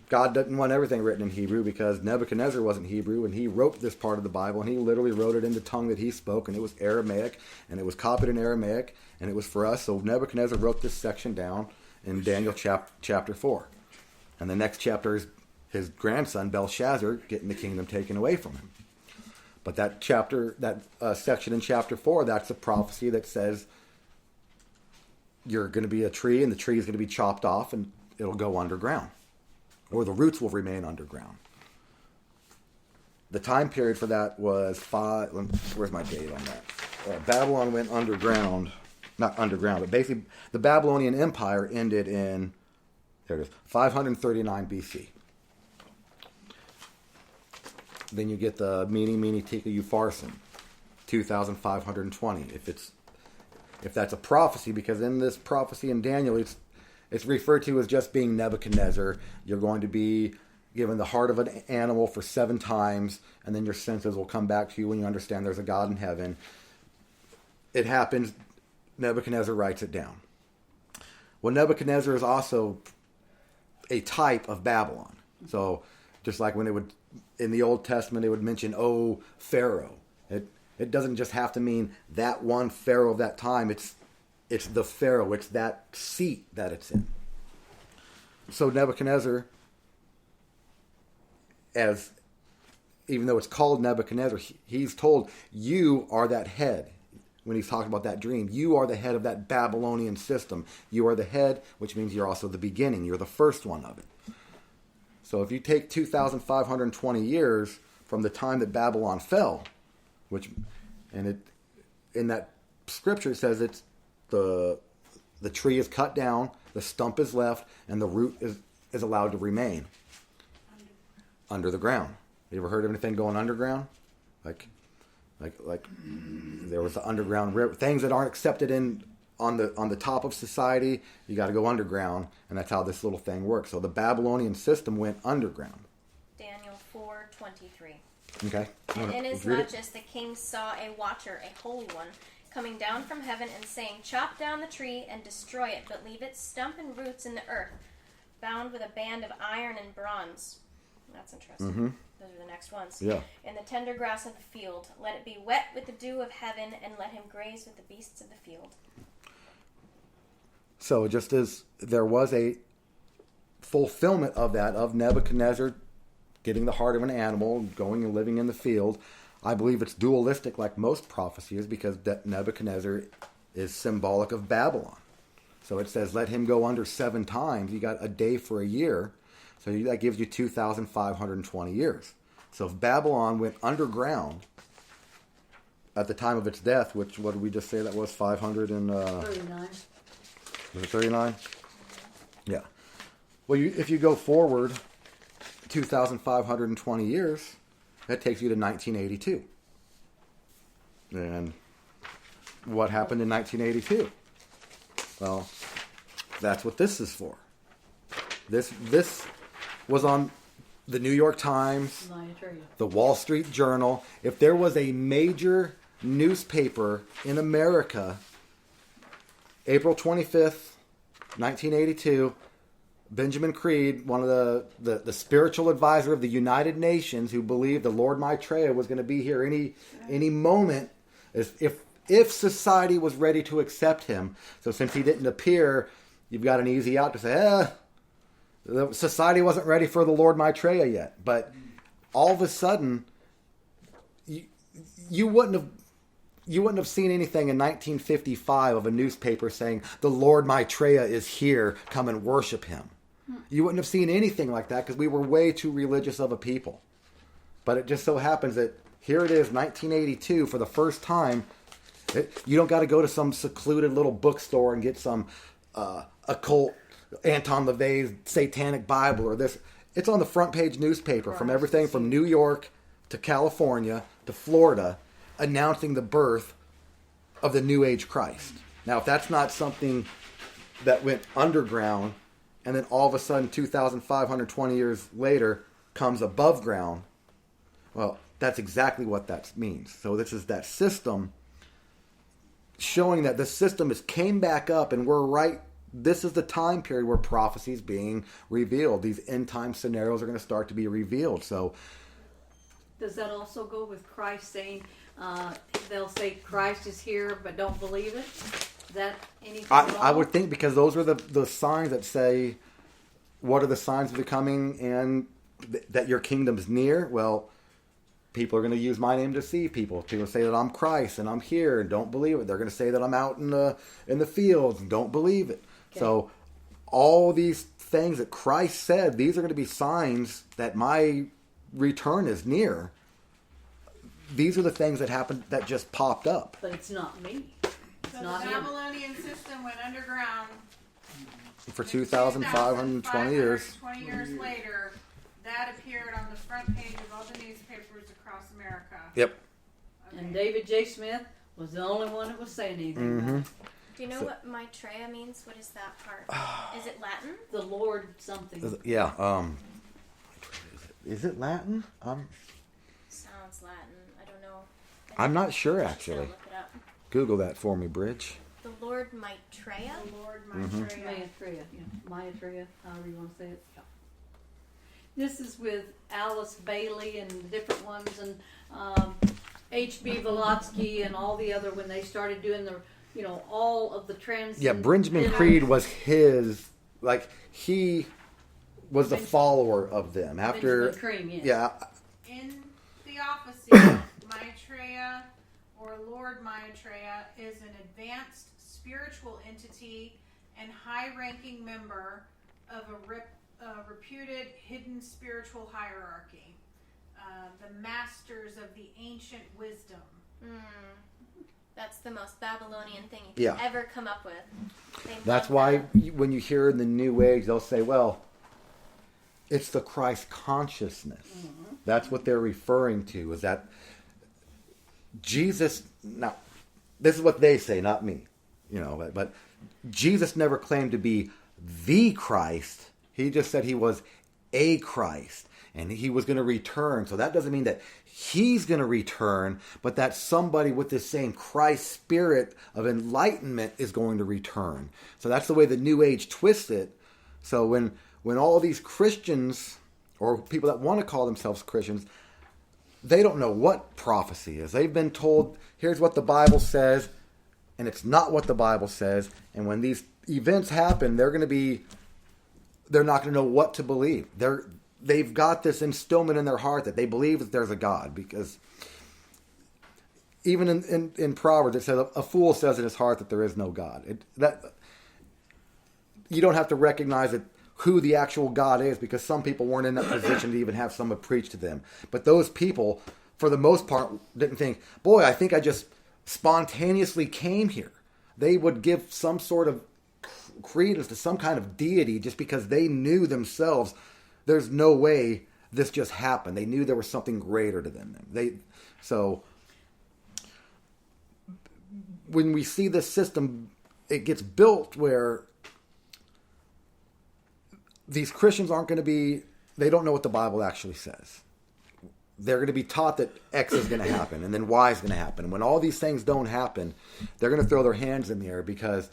God doesn't want everything written in Hebrew because Nebuchadnezzar wasn't Hebrew, and he wrote this part of the Bible, and he literally wrote it in the tongue that he spoke, and it was Aramaic, and it was copied in Aramaic, and it was for us. So Nebuchadnezzar wrote this section down in Daniel chapter 4. And the next chapter is his grandson, Belshazzar, getting the kingdom taken away from him. But that section in chapter 4, that's a prophecy that says you're going to be a tree, and the tree is going to be chopped off, and it'll go underground. Or the roots will remain underground. The time period for that was where's my date on that? Babylon went underground. Not underground, but basically the Babylonian Empire ended in, there it is, 539 BC. Then you get the Mene Tekel Upharsin, 2520. If that's a prophecy, because in this prophecy in Daniel, it's referred to as just being Nebuchadnezzar. You're going to be given the heart of an animal for 7 times, and then your senses will come back to you when you understand there's a God in heaven. It happens. Nebuchadnezzar writes it down. Well, Nebuchadnezzar is also a type of Babylon. So just like when it would, in the Old Testament, it would mention, Pharaoh. It doesn't just have to mean that one Pharaoh of that time. It's the Pharaoh. It's that seat that it's in. So Nebuchadnezzar, even though it's called Nebuchadnezzar, he's told, you are that head. When he's talking about that dream, you are the head of that Babylonian system. You are the head, which means you're also the beginning. You're the first one of it. So if you take 2,520 years from the time that Babylon fell, in that scripture it says it's the tree is cut down, the stump is left, and the root is allowed to remain under the ground. You ever heard of anything going underground? Like there was the underground river, things that aren't accepted on the top of society. You got to go underground, and that's how this little thing works. So the Babylonian system went underground.
Daniel 4:23.
Okay.
And inasmuch as the king saw a watcher, a holy one, coming down from heaven and saying, chop down the tree and destroy it, but leave its stump and roots in the earth, bound with a band of iron and bronze. That's interesting. Mm-hmm. Those are the next ones.
Yeah.
In the tender grass of the field, let it be wet with the dew of heaven, and let him graze with the beasts of the field.
So just as there was a fulfillment of that, of Nebuchadnezzar getting the heart of an animal, going and living in the field, I believe it's dualistic like most prophecy is, because Nebuchadnezzar is symbolic of Babylon. So it says, let him go under 7 times. You got a day for a year. So that gives you 2,520 years. So if Babylon went underground at the time of its death, which, what did we just say that was, 539? Was it 39? Yeah. Well, if you go forward 2,520 years, that takes you to 1982. And what happened in 1982? Well, that's what this is for. This was on the New York Times, the Wall Street Journal. If there was a major newspaper in America, April 25th, 1982, Benjamin Creed, one of the spiritual advisor of the United Nations, who believed the Lord Maitreya was going to be here any moment, if society was ready to accept him. So since he didn't appear, you've got an easy out to say, the society wasn't ready for the Lord Maitreya yet. But all of a sudden, you wouldn't have seen anything in 1955 of a newspaper saying, the Lord Maitreya is here, come and worship him. You wouldn't have seen anything like that because we were way too religious of a people. But it just so happens that here it is, 1982, for the first time. You don't got to go to some secluded little bookstore and get some occult Anton LaVey's Satanic Bible or this. It's on the front page newspaper from everything from New York to California to Florida, announcing the birth of the New Age Christ. Now, if that's not something that went underground and then all of a sudden 2,520 years later comes above ground, well, that's exactly what that means. So this is that system showing that the system came back up, and we're right. This is the time period where prophecy is being revealed. These end time scenarios are going to start to be revealed. So,
does that also go with Christ saying, they'll say Christ is here, but don't believe it? Is that anything
I would think, because those are the signs that say, what are the signs of the coming and that your kingdom's near? Well, people are going to use my name to deceive people. People say that I'm Christ and I'm here and don't believe it. They're going to say that I'm out in the fields and don't believe it. Okay. So all these things that Christ said, these are going to be signs that my return is near. These are the things that happened that just popped up.
But it's not me.
So the Babylonian system went underground
for 2,520 years.
20 years later, that appeared on the front page of all the newspapers across America.
Yep.
Okay. And David J. Smith was the only one that was saying anything.
Mm-hmm.
Do you know what Maitreya means? What is that part? Is it Latin?
The Lord something.
Yeah. Is it Latin?
Sounds Latin. I don't know.
I'm not sure, actually.
Look it up.
Google that for me, Bridge.
The Lord Maitreya?
The Lord Maitreya.
Maitreya, yeah. Maitreya, however you want to say it. Yeah. This is with Alice Bailey and the different ones, and H.B. Volotsky and all the other, when they started doing the, all of the trans.
Yeah, Benjamin Creed was he was the follower of them. After
Benjamin Creed,
yeah.
In Theophacy, Maitreya or Lord Maitreya is an advanced spiritual entity and high-ranking member of a reputed hidden spiritual hierarchy, the masters of the ancient wisdom.
That's the most Babylonian thing you can ever come up with.
That's why when you hear in the New Age, they'll say, well, it's the Christ consciousness. Mm-hmm. That's what they're referring to, is that Jesus, now, this is what they say, not me, but Jesus never claimed to be the Christ. He just said he was a Christ and he was going to return. So that doesn't mean that he's going to return, but that somebody with the same Christ spirit of enlightenment is going to return. So that's the way the New Age twists it. So when all these Christians or people that want to call themselves Christians, they don't know what prophecy is. They've been told, here's what the Bible says, and it's not what the Bible says. And when these events happen, they're not going to know what to believe. They've got this instillment in their heart that they believe that there's a God, because even in Proverbs it says a fool says in his heart that there is no God. You don't have to recognize who the actual God is, because some people weren't in that position to even have someone preach to them. But those people, for the most part, didn't think, boy, I think I just spontaneously came here. They would give some sort of credence to some kind of deity just because they knew themselves there's no way this just happened. They knew there was something greater to them. So when we see this system, it gets built where these Christians aren't going to be, they don't know what the Bible actually says. They're going to be taught that X is going to happen and then Y is going to happen. And when all these things don't happen, they're going to throw their hands in the air, because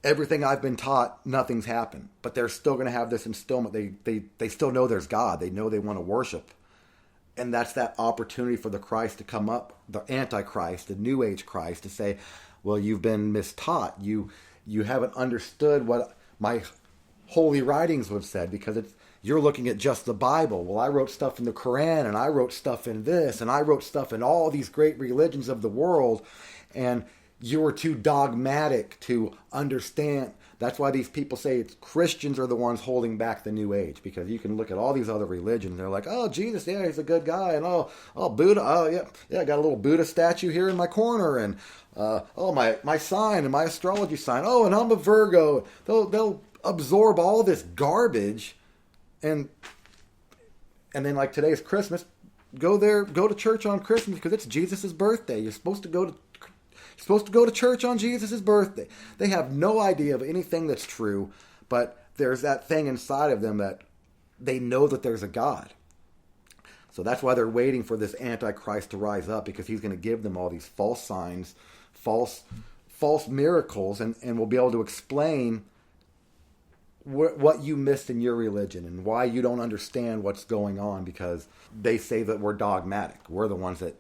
everything I've been taught, nothing's happened. But they're still going to have this instillment. They still know there's God. They know they want to worship. And that's that opportunity for the Christ to come up, the Antichrist, the New Age Christ, to say, well, you've been mistaught. You haven't understood what my holy writings would have said, because you're looking at just the Bible. Well, I wrote stuff in the Quran, and I wrote stuff in this, and I wrote stuff in all these great religions of the world, and you were too dogmatic to understand. That's why these people say it's Christians are the ones holding back the New Age, because you can look at all these other religions. They're like, oh, Jesus, yeah, he's a good guy, and oh, Buddha, oh, yeah, I got a little Buddha statue here in my corner, and oh, my sign and my astrology sign. Oh, and I'm a Virgo. They'll absorb all this garbage, and then like today's Christmas, go to church on Christmas because it's Jesus' birthday. You're supposed to go to church on Jesus' birthday. They have no idea of anything that's true, but there's that thing inside of them that they know that there's a God. So that's why they're waiting for this Antichrist to rise up, because he's going to give them all these false signs, false miracles, and will be able to explain what you missed in your religion and why you don't understand what's going on, because they say that we're dogmatic. We're the ones that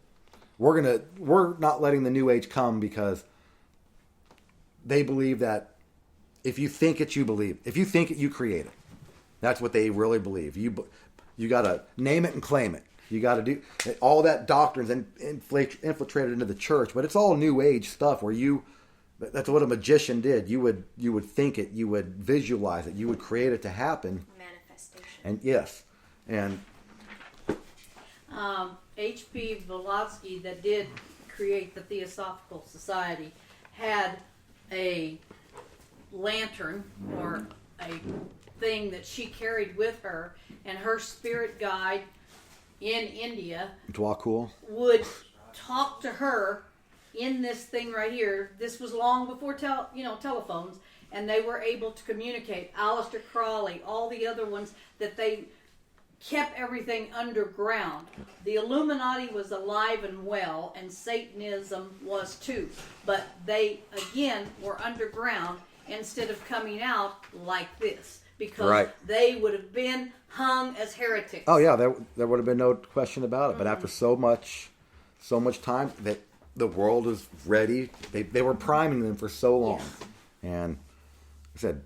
we're not letting the New Age come, because they believe that if you think it, you believe. If you think it, you create it. That's what they really believe. You got to name it and claim it. You got to do all that doctrines and infiltrated into the church, but it's all New Age stuff where that's what a magician did. You would think it, you would visualize it, you would create it to happen.
Manifestation.
And yes, and
H.P. Blavatsky, that did create the Theosophical Society, had a lantern or a thing that she carried with her, and her spirit guide in India
Dwakul
would talk to her in this thing right here. This was long before telephones, and they were able to communicate. Aleister Crowley, all the other ones, that they kept everything underground. The Illuminati was alive and well, and Satanism was too. But they, again, were underground instead of coming out like this, because they would have been hung as heretics.
Oh yeah, there would have been no question about it. But after so much time, that the world is ready. They were priming them for so long.
Yes.
And I said,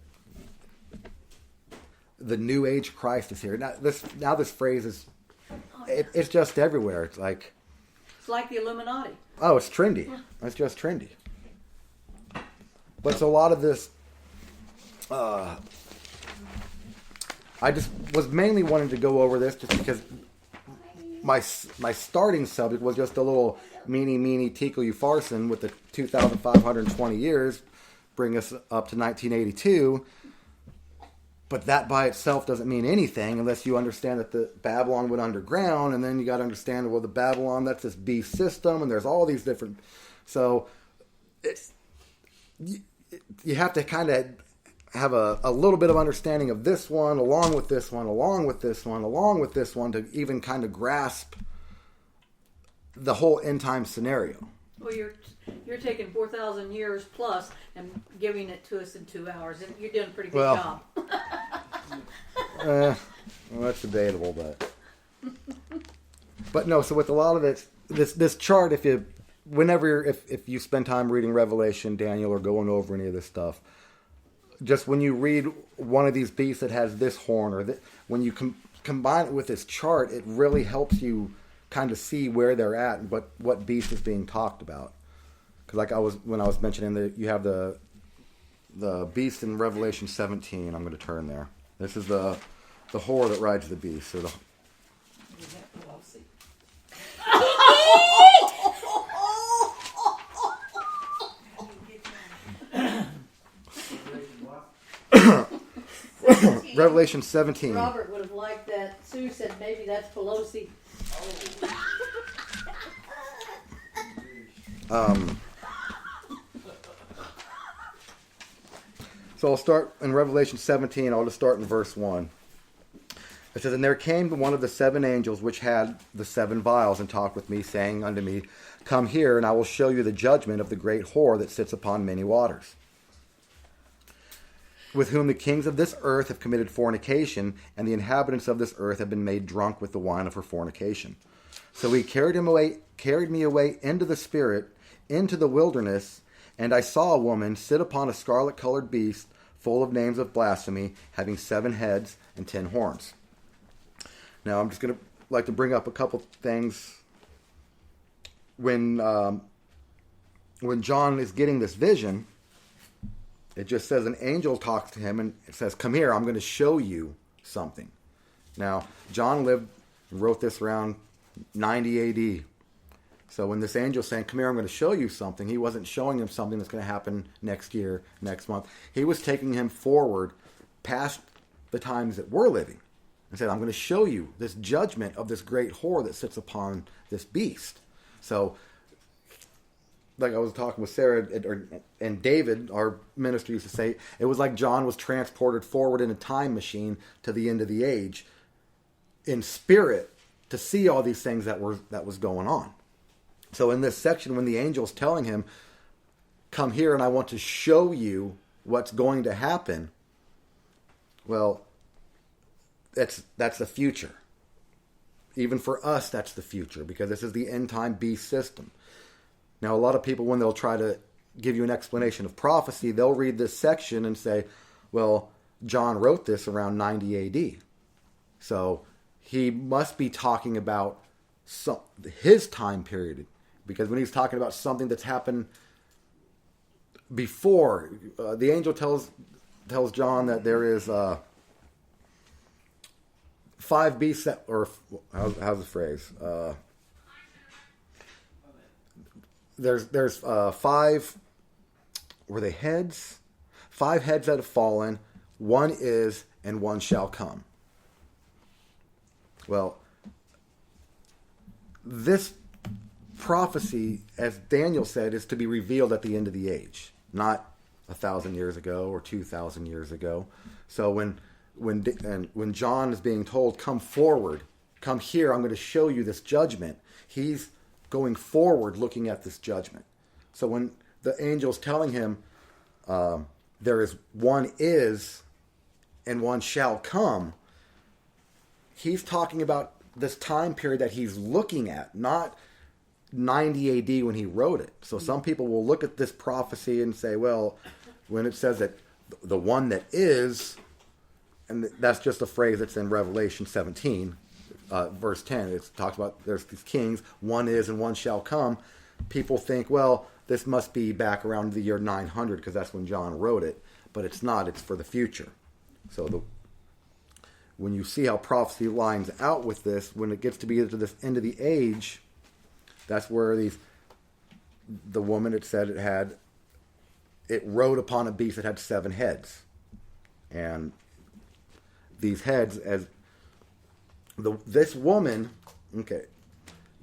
the New Age Christ is here. Now this phrase is, it's just everywhere. It's like
the Illuminati.
Oh, it's trendy. It's just trendy. But so a lot of this, I just was mainly wanting to go over this just because my starting subject was just a little meanie tickle you farson with the 2,520 years, bring us up to 1982. But that by itself doesn't mean anything unless you understand that the Babylon went underground, and then you got to understand, well, the Babylon, that's this beast system, and there's all these different. So you have to kind of have a little bit of understanding of this one, along with this one, along with this one, along with this one, to even kind of grasp the whole end time scenario.
Well, you're taking 4,000 years plus and giving it to us in 2 hours, and you're doing a pretty good job.
Well, that's debatable, but no. So with a lot of this chart, if you spend time reading Revelation, Daniel, or going over any of this stuff, just when you read one of these beasts that has this horn, or when you combine it with this chart, it really helps you kind of see where they're at and what beast is being talked about. Because when I was mentioning you have the beast in Revelation 17. I'm going to turn there. This is the whore that rides the beast. So Revelation 17.
Robert would have liked that. Sue said maybe that's Pelosi.
So I'll start in Revelation 17. I'll just start in verse 1. It says, "And there came one of the 7 angels which had the 7 vials, and talked with me, saying unto me, Come here, and I will show you the judgment of the great whore that sits upon many waters, with whom the kings of this earth have committed fornication, and the inhabitants of this earth have been made drunk with the wine of her fornication. So he carried me away into the spirit, into the wilderness, and I saw a woman sit upon a scarlet-colored beast, full of names of blasphemy, having 7 heads and 10 horns. Now, I'm just going to like to bring up a couple things. When John is getting this vision, it just says an angel talks to him and it says, "Come here, I'm going to show you something." Now, John wrote this around 90 AD. So when this angel's saying, "Come here, I'm going to show you something," he wasn't showing him something that's going to happen next year, next month. He was taking him forward past the times that we're living and said, "I'm going to show you this judgment of this great whore that sits upon this beast." So, like I was talking with Sarah and David, our minister used to say, it was like John was transported forward in a time machine to the end of the age in spirit to see all these things that was going on. So in this section, when the angel's telling him, "Come here and I want to show you what's going to happen," well, that's the future. Even for us, that's the future, because this is the end time beast system. Now, a lot of people, when they'll try to give you an explanation of prophecy, they'll read this section and say, well, John wrote this around 90 AD. So he must be talking about his time period. Because when he's talking about something that's happened before, the angel tells John that there is 5 beasts that, or how's the phrase? There's 5, were they heads? 5 heads that have fallen. 1 is, and 1 shall come. Well, this prophecy, as Daniel said, is to be revealed at the end of the age, not 1,000 years ago or 2,000 years ago. So when John is being told, "Come forward, come here, I'm going to show you this judgment," he's going forward looking at this judgment. So when the angel's telling him there is 1 is and 1 shall come, he's talking about this time period that he's looking at, not 90 AD when he wrote it. So some people will look at this prophecy and say, well, when it says that the one that is, and that's just a phrase that's in Revelation 17, verse 10. It talks about there's these kings, 1 is and 1 shall come. People think, well, this must be back around the year 900 because that's when John wrote it. But it's not. It's for the future. So when you see how prophecy lines out with this, when it gets to be to this end of the age, that's where the woman, it said it rode upon a beast that had 7 heads. And these heads, this woman,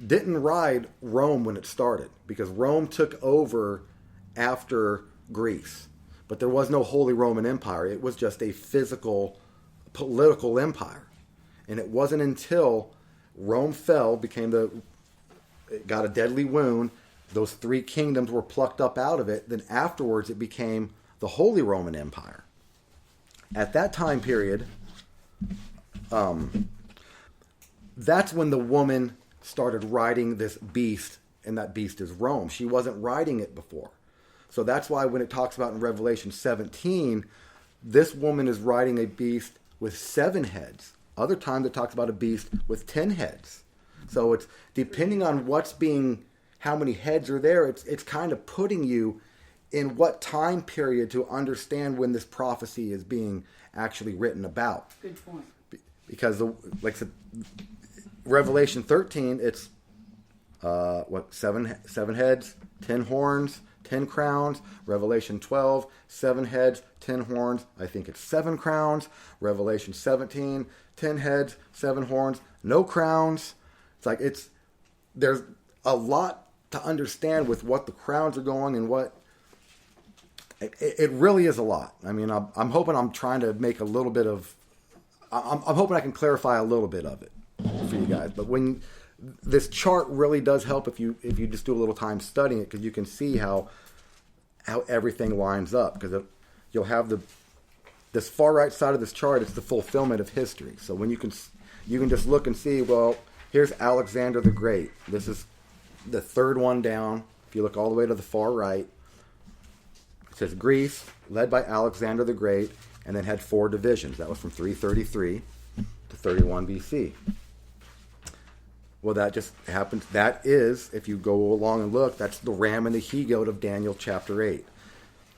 didn't ride Rome when it started, because Rome took over after Greece. But there was no Holy Roman Empire. It was just a physical, political empire. And it wasn't until Rome fell, it got a deadly wound, those 3 kingdoms were plucked up out of it, then afterwards it became the Holy Roman Empire. At that time period, that's when the woman started riding this beast, and that beast is Rome. She wasn't riding it before. So that's why when it talks about in Revelation 17, this woman is riding a beast with 7 heads. Other times it talks about a beast with 10 heads. So it's depending on how many heads are there, it's kind of putting you in what time period to understand when this prophecy is being actually written about.
Good point.
Because like I said, Revelation 13, it's 7 heads, 10 horns, 10 crowns. Revelation 12, 7 heads, 10 horns. I think it's 7 crowns. Revelation 17, 10 heads, 7 horns, no crowns. It's like there's a lot to understand with what the crowns are going and what. It really is a lot. I mean, I'm hoping I'm trying to make a little bit of. I'm hoping I can clarify a little bit of it for you guys. But when this chart really does help if you just do a little time studying it, because you can see how everything lines up. Because you'll have this far right side of this chart. It's the fulfillment of history. So when you can just look and see. Well, here's Alexander the Great. This is the 3rd one down. If you look all the way to the far right. It says Greece, led by Alexander the Great, and then had 4 divisions. That was from 333 to 31 BC. Well, that just happens. That is, if you go along and look, that's the ram and the he-goat of Daniel chapter 8.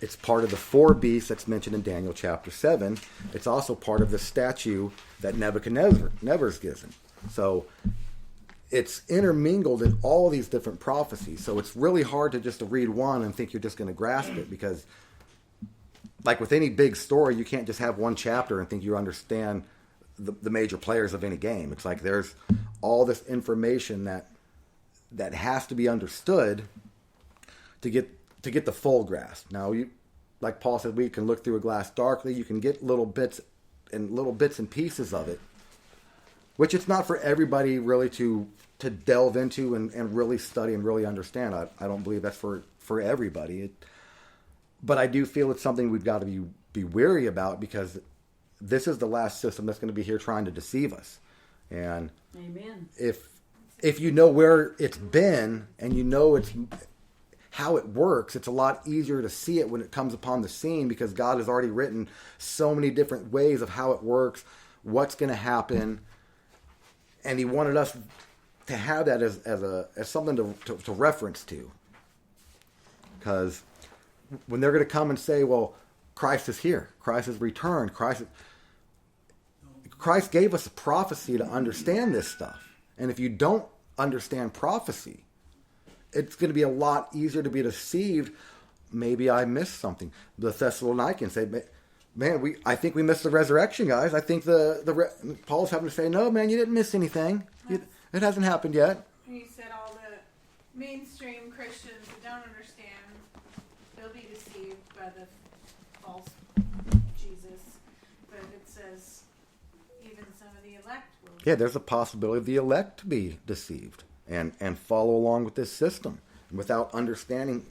It's part of the 4 beasts that's mentioned in Daniel chapter 7. It's also part of the statue that Nebuchadnezzar's given. So it's intermingled in all these different prophecies. So it's really hard to just to read one and think you're just going to grasp it, because like with any big story, you can't just have one chapter and think you understand the major players of any game. It's like there's all this information that has to be understood to get the full grasp. Now, like Paul said, we can look through a glass darkly. You can get little bits and pieces of it, which it's not for everybody really to delve into and really study and really understand. I don't believe that's for everybody. But I do feel it's something we've got to be wary about, because this is the last system that's going to be here trying to deceive us. And
Amen.
If you know where it's been and you know it's how it works, it's a lot easier to see it when it comes upon the scene, because God has already written so many different ways of how it works, what's going to happen, and He wanted us to have that as something to reference to. Because when they're going to come and say, well, Christ is here, Christ has returned, Christ gave us a prophecy to understand this stuff. And if you don't understand prophecy, it's going to be a lot easier to be deceived. Maybe I missed something. The Thessalonians say, man, I think we missed the resurrection, guys. I think Paul's having to say, no, man, you didn't miss anything. It hasn't happened yet.
He said all the mainstream Christians that don't understand, they'll be deceived by the false Jesus. But it says even some of the elect will.
Yeah, there's a possibility of the elect to be deceived and follow along with this system without understanding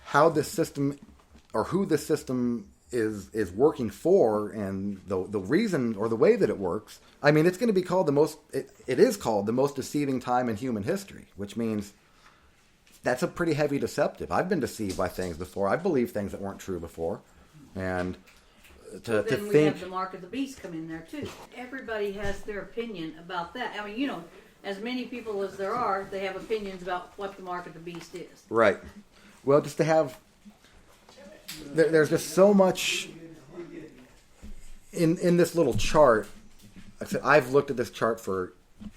how this system or who this system is working for, and the reason or the way that it works. I mean, it's going to be called it is called the most deceiving time in human history, which means that's a pretty heavy deceptive. I've been deceived by things before. I believed things that weren't true before. And
then we have the mark of the beast come in there too. Everybody has their opinion about that. I mean, as many people as there are, they have opinions about what the mark of the beast is.
Right. Well, just to have... There's just so much in this little chart. Like I said, I've looked at this chart for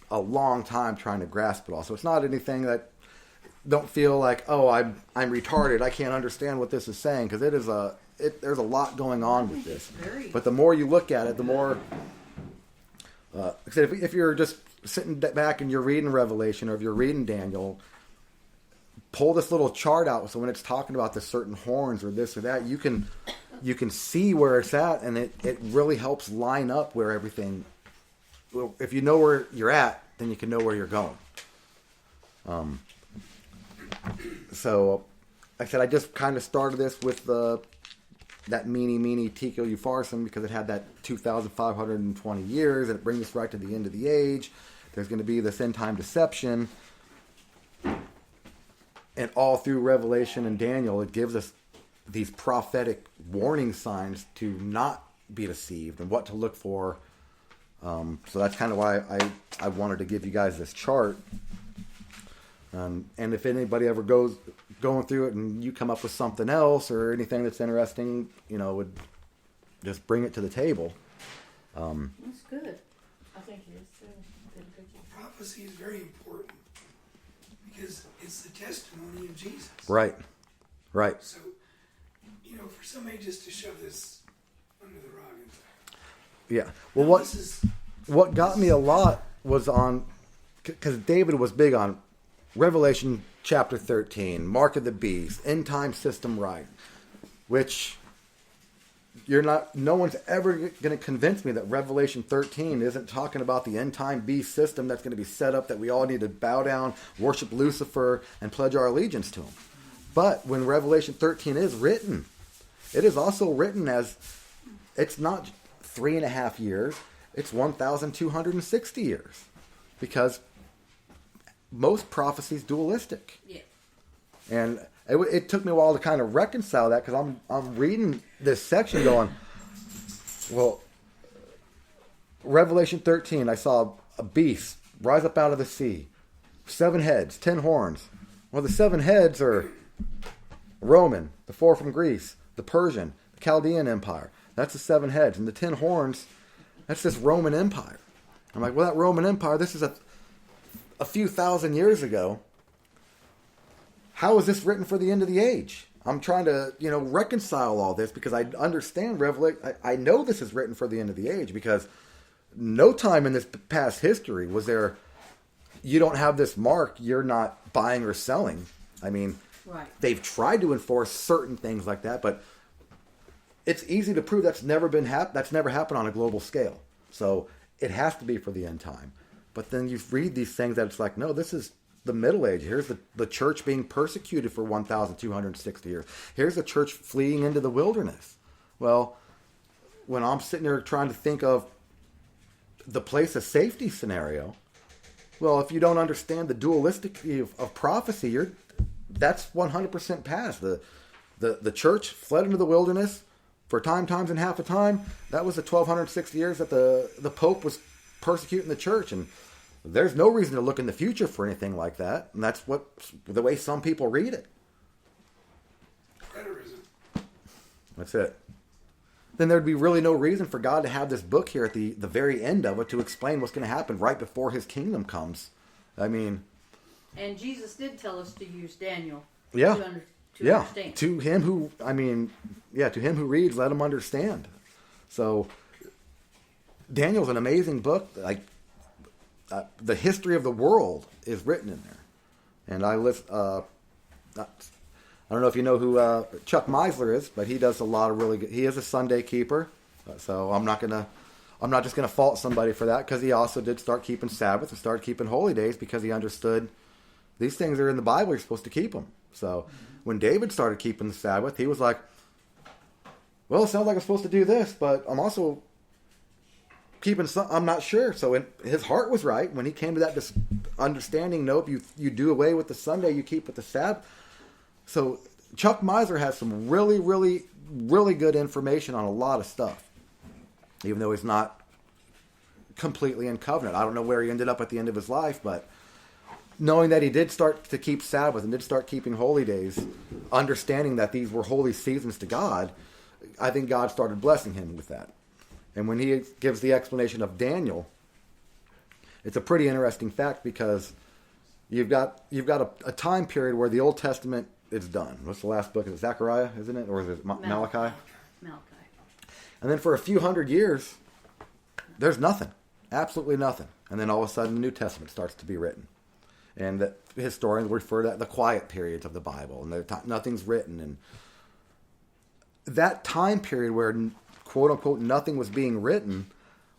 a long time trying to grasp it all. So it's not anything that don't feel like, oh, I'm retarded. I can't understand what this is saying, because there's a lot going on with this. But the more you look at it, the more. Like I said, if you're just sitting back and you're reading Revelation, or if you're reading Daniel, pull this little chart out, so when it's talking about the certain horns or this or that, you can see where it's at, and it really helps line up where everything. If you know where you're at, then you can know where you're going. So, like I said, I just kind of started this with that meeny Tycho Upharsin, because it had that 2,520 years, and it brings us right to the end of the age. There's going to be this end time deception. And all through Revelation and Daniel, it gives us these prophetic warning signs to not be deceived and what to look for. So that's kind of why I wanted to give you guys this chart. And if anybody ever going through it and you come up with something else or anything that's interesting, would just bring it to the table.
That's good.
I think it is too.
Prophecy is very important, because it's the testimony of Jesus.
Right.
So, for somebody just to shove this under the rug.
Yeah. Well, what got me a lot was because David was big on Revelation chapter 13, Mark of the Beast, end time system right, which no one's ever going to convince me that Revelation 13 isn't talking about the end time beast system that's going to be set up, that we all need to bow down, worship Lucifer, and pledge our allegiance to him. But when Revelation 13 is written, it is also written as, it's not 3.5 years, it's 1,260 years. Because most prophecy is dualistic.
Yeah.
And it took me a while to kind of reconcile that, because I'm reading this section going, well, Revelation 13, I saw a beast rise up out of the sea, 7 heads, 10 horns. Well, the 7 heads are Roman, the 4 from Greece, the Persian, the Chaldean Empire. That's the 7 heads. And the 10 horns, that's this Roman Empire. I'm like, well, that Roman Empire, this is a few thousand years ago. How is this written for the end of the age? I'm trying to, reconcile all this, because I understand Revelation. I know this is written for the end of the age, because no time in this past history was there, you don't have this mark, you're not buying or selling. I mean,
Right.
they've tried to enforce certain things like that, but it's easy to prove that's never happened on a global scale. So it has to be for the end time. But then you read these things that it's like, no, this is the Middle Age. Here's the church being persecuted for 1,260 years. Here's the church fleeing into the wilderness. Well, when I'm sitting there trying to think of the place of safety scenario, well, if you don't understand the dualistic of prophecy, that's 100% past. The church fled into the wilderness for times and half a time. That was the 1,260 years that the Pope was persecuting the church, and there's no reason to look in the future for anything like that. And that's the way some people read it.
Preterism.
That's it. Then there'd be really no reason for God to have this book here at the very end of it to explain what's going to happen right before his kingdom comes. I mean...
And Jesus did tell us to use Daniel
Yeah.
to
Yeah.
understand.
To him who reads, let him understand. So Daniel's an amazing book. Like, the history of the world is written in there. And I don't know if you know who Chuck Meisler is, but he does a lot of really good. He is a Sunday keeper, so I'm not just gonna fault somebody for that, because he also did start keeping Sabbath and started keeping holy days, because he understood these things are in the Bible. You're supposed to keep them. So when David started keeping the Sabbath, he was like, "Well, it sounds like I'm supposed to do this, but I'm also keeping some. I'm not sure." So his heart was right when he came to that understanding. Nope, you do away with the Sunday, you keep with the Sabbath. So Chuck Meisler has some really, really, really good information on a lot of stuff, even though he's not completely in covenant. I don't know where he ended up at the end of his life, but knowing that he did start to keep Sabbath and did start keeping holy days, understanding that these were holy seasons to God, I think God started blessing him with that. And when he gives the explanation of Daniel, it's a pretty interesting fact, because you've got a time period where the Old Testament is done. What's the last book? Is it Zechariah, isn't it? Or is it Malachi?
Malachi.
And then for a few hundred years, there's nothing. Absolutely nothing. And then all of a sudden the New Testament starts to be written. And that historians refer to the quiet periods of the Bible, and nothing's written. And that time period where, quote unquote, nothing was being written,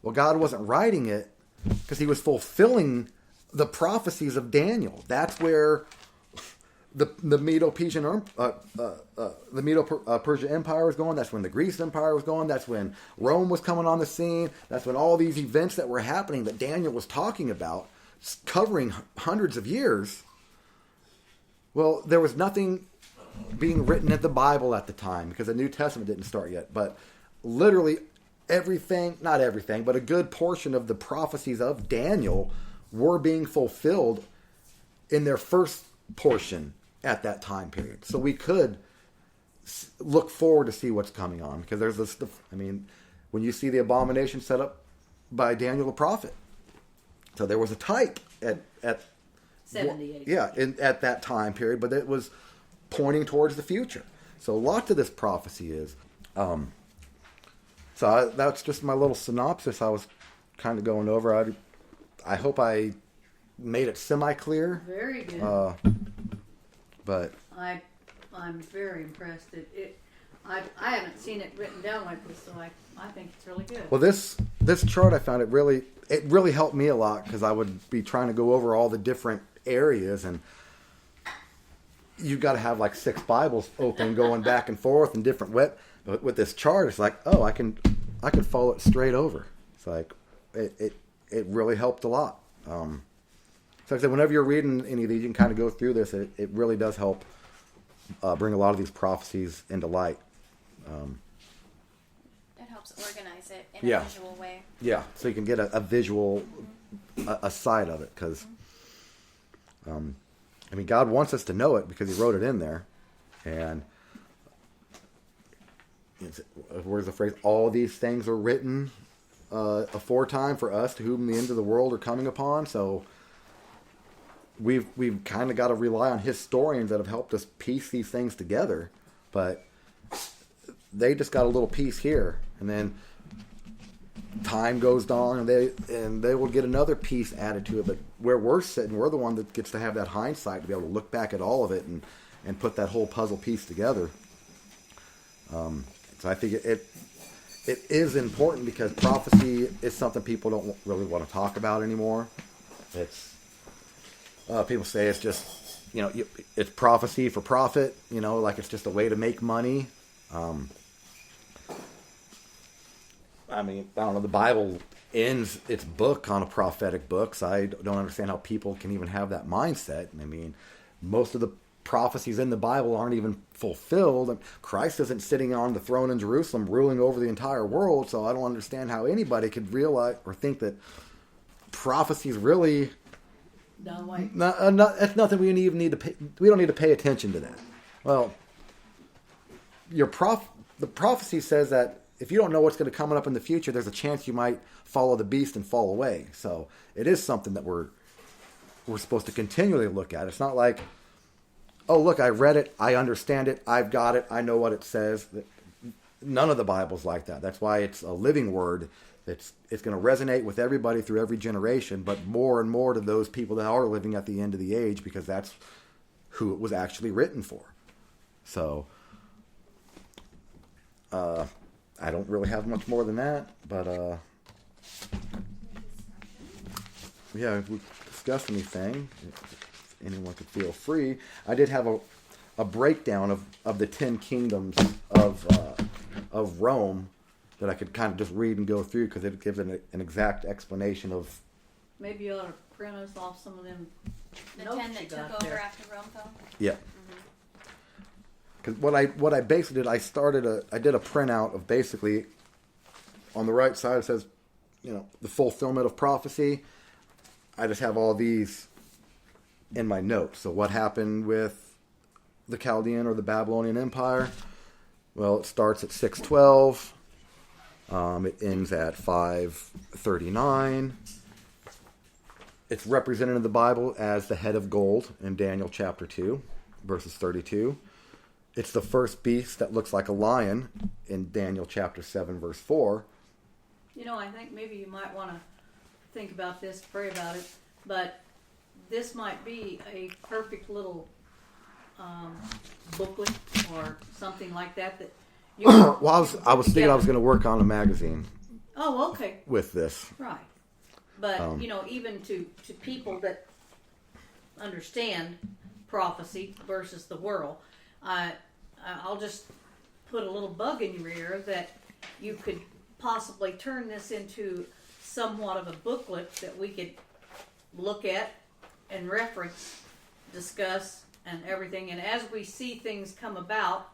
well, God wasn't writing it because he was fulfilling the prophecies of Daniel. That's where the Medo-Persian Empire was going. That's when the Greece Empire was going. That's when Rome was coming on the scene. That's when all these events that were happening that Daniel was talking about, covering hundreds of years. Well, there was nothing being written in the Bible at the time, because the New Testament didn't start yet. But literally everything, not everything, but a good portion of the prophecies of Daniel were being fulfilled in their first portion at that time period. So we could look forward to see what's coming on, because there's this, when you see the abomination set up by Daniel the prophet, so there was a type at
78.
Yeah, at that time period, but it was pointing towards the future. So lots of this prophecy is. That's just my little synopsis I was kind of going over. I hope I made it semi-clear.
Very good.
But
I'm very impressed. I haven't seen it written down like this, so I think it's really good.
well, this chart I found it really helped me a lot, because I would be trying to go over all the different areas, and you've got to have like 6 Bibles open, going back and forth and different But with this chart, it's like, oh, I can follow it straight over. It's like it really helped a lot. So like I said, whenever you're reading any of these, you can kind of go through this. It really does help bring a lot of these prophecies into light.
It helps organize it in
Yeah.
a visual way.
Yeah, so you can get a visual, a side of it, because, I mean, God wants us to know it because He wrote it in there, and where's the phrase? All these things are written aforetime for us, to whom the end of the world are coming upon. So we've kind of got to rely on historians that have helped us piece these things together, but they just got a little piece here, and then time goes on, and they will get another piece added to it. But where we're sitting, we're the one that gets to have that hindsight to be able to look back at all of it and put that whole puzzle piece together. So I think it is important, because prophecy is something people don't really want to talk about anymore. It's people say it's just, it's prophecy for profit, like it's just a way to make money. I mean, I don't know, the Bible ends its book on a prophetic book, so I don't understand how people can even have that mindset. I mean, most of the prophecies in the Bible aren't even fulfilled. Christ isn't sitting on the throne in Jerusalem ruling over the entire world, so I don't understand how anybody could realize or think that prophecy is really...
No, wait.
That's nothing we even need to pay. We don't need to pay attention to that. Well, the prophecy says that if you don't know what's going to come up in the future, there's a chance you might follow the beast and fall away. So it is something that we're supposed to continually look at. It's not like, oh, look, I read it, I understand it, I've got it, I know what it says. None of the Bible's like that. That's why it's a living word. It's going to resonate with everybody through every generation, but more and more to those people that are living at the end of the age, because that's who it was actually written for. So, I don't really have much more than that, but, yeah, if we discuss anything, if anyone could feel free. I did have a breakdown of the 10 kingdoms of Rome that I could kind of just read and go through, because it gives an exact explanation of...
Maybe you ought to print us off some of them
The
notes
10
you
that
got
took over
there.
after Rome fell.
Yeah. Because what I basically did, I did a printout of basically, on the right side it says, the fulfillment of prophecy. I just have all these in my notes. So what happened with the Chaldean or the Babylonian Empire? Well, it starts at 612. It ends at 539. It's represented in the Bible as the head of gold in Daniel chapter 2, verses 32. It's the first beast that looks like a lion in Daniel chapter 7, verse 4.
I think maybe you might want to think about this, pray about it, but this might be a perfect little booklet or something like that you
Well, I was thinking I was going to work on a magazine
Oh, okay.
with this.
Right. But, even to people that understand prophecy versus the world, I'll just put a little bug in your ear that you could possibly turn this into somewhat of a booklet that we could look at and reference, discuss, and everything. And as we see things come about,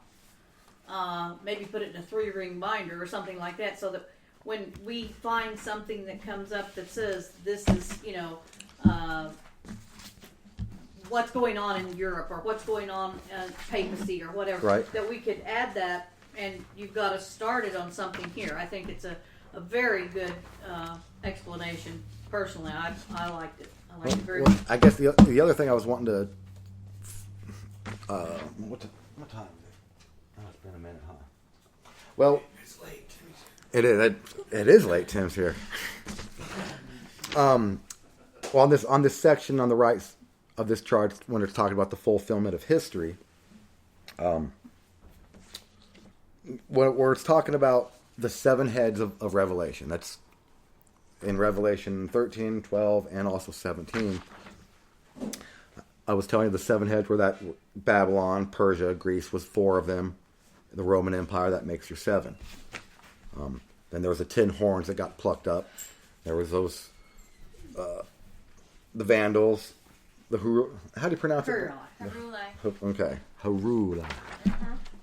maybe put it in a 3-ring binder or something like that, so that when we find something that comes up that says this is, what's going on in Europe or what's going on in papacy or whatever,
Right.
that we could add that, and you've got us started on something here. I think it's a very good explanation. Personally, I liked it. I liked it very
Well,
much.
I guess the other thing I was wanting to... what time is it? Oh, it's been a minute, huh? Well,
It's late.
it is late. Tim's here. Well, on this section on the right of this chart, when it's talking about the fulfillment of history, where it's talking about the 7 heads of Revelation. That's in Revelation 13, 12, and also 17. I was telling you the 7 heads were that Babylon, Persia, Greece was 4 of them. The Roman Empire, that makes your 7. Then there was the 10 horns that got plucked up. There was those, the Vandals, how do you pronounce it?
Hurrah.
Harulai.
Okay. Harula.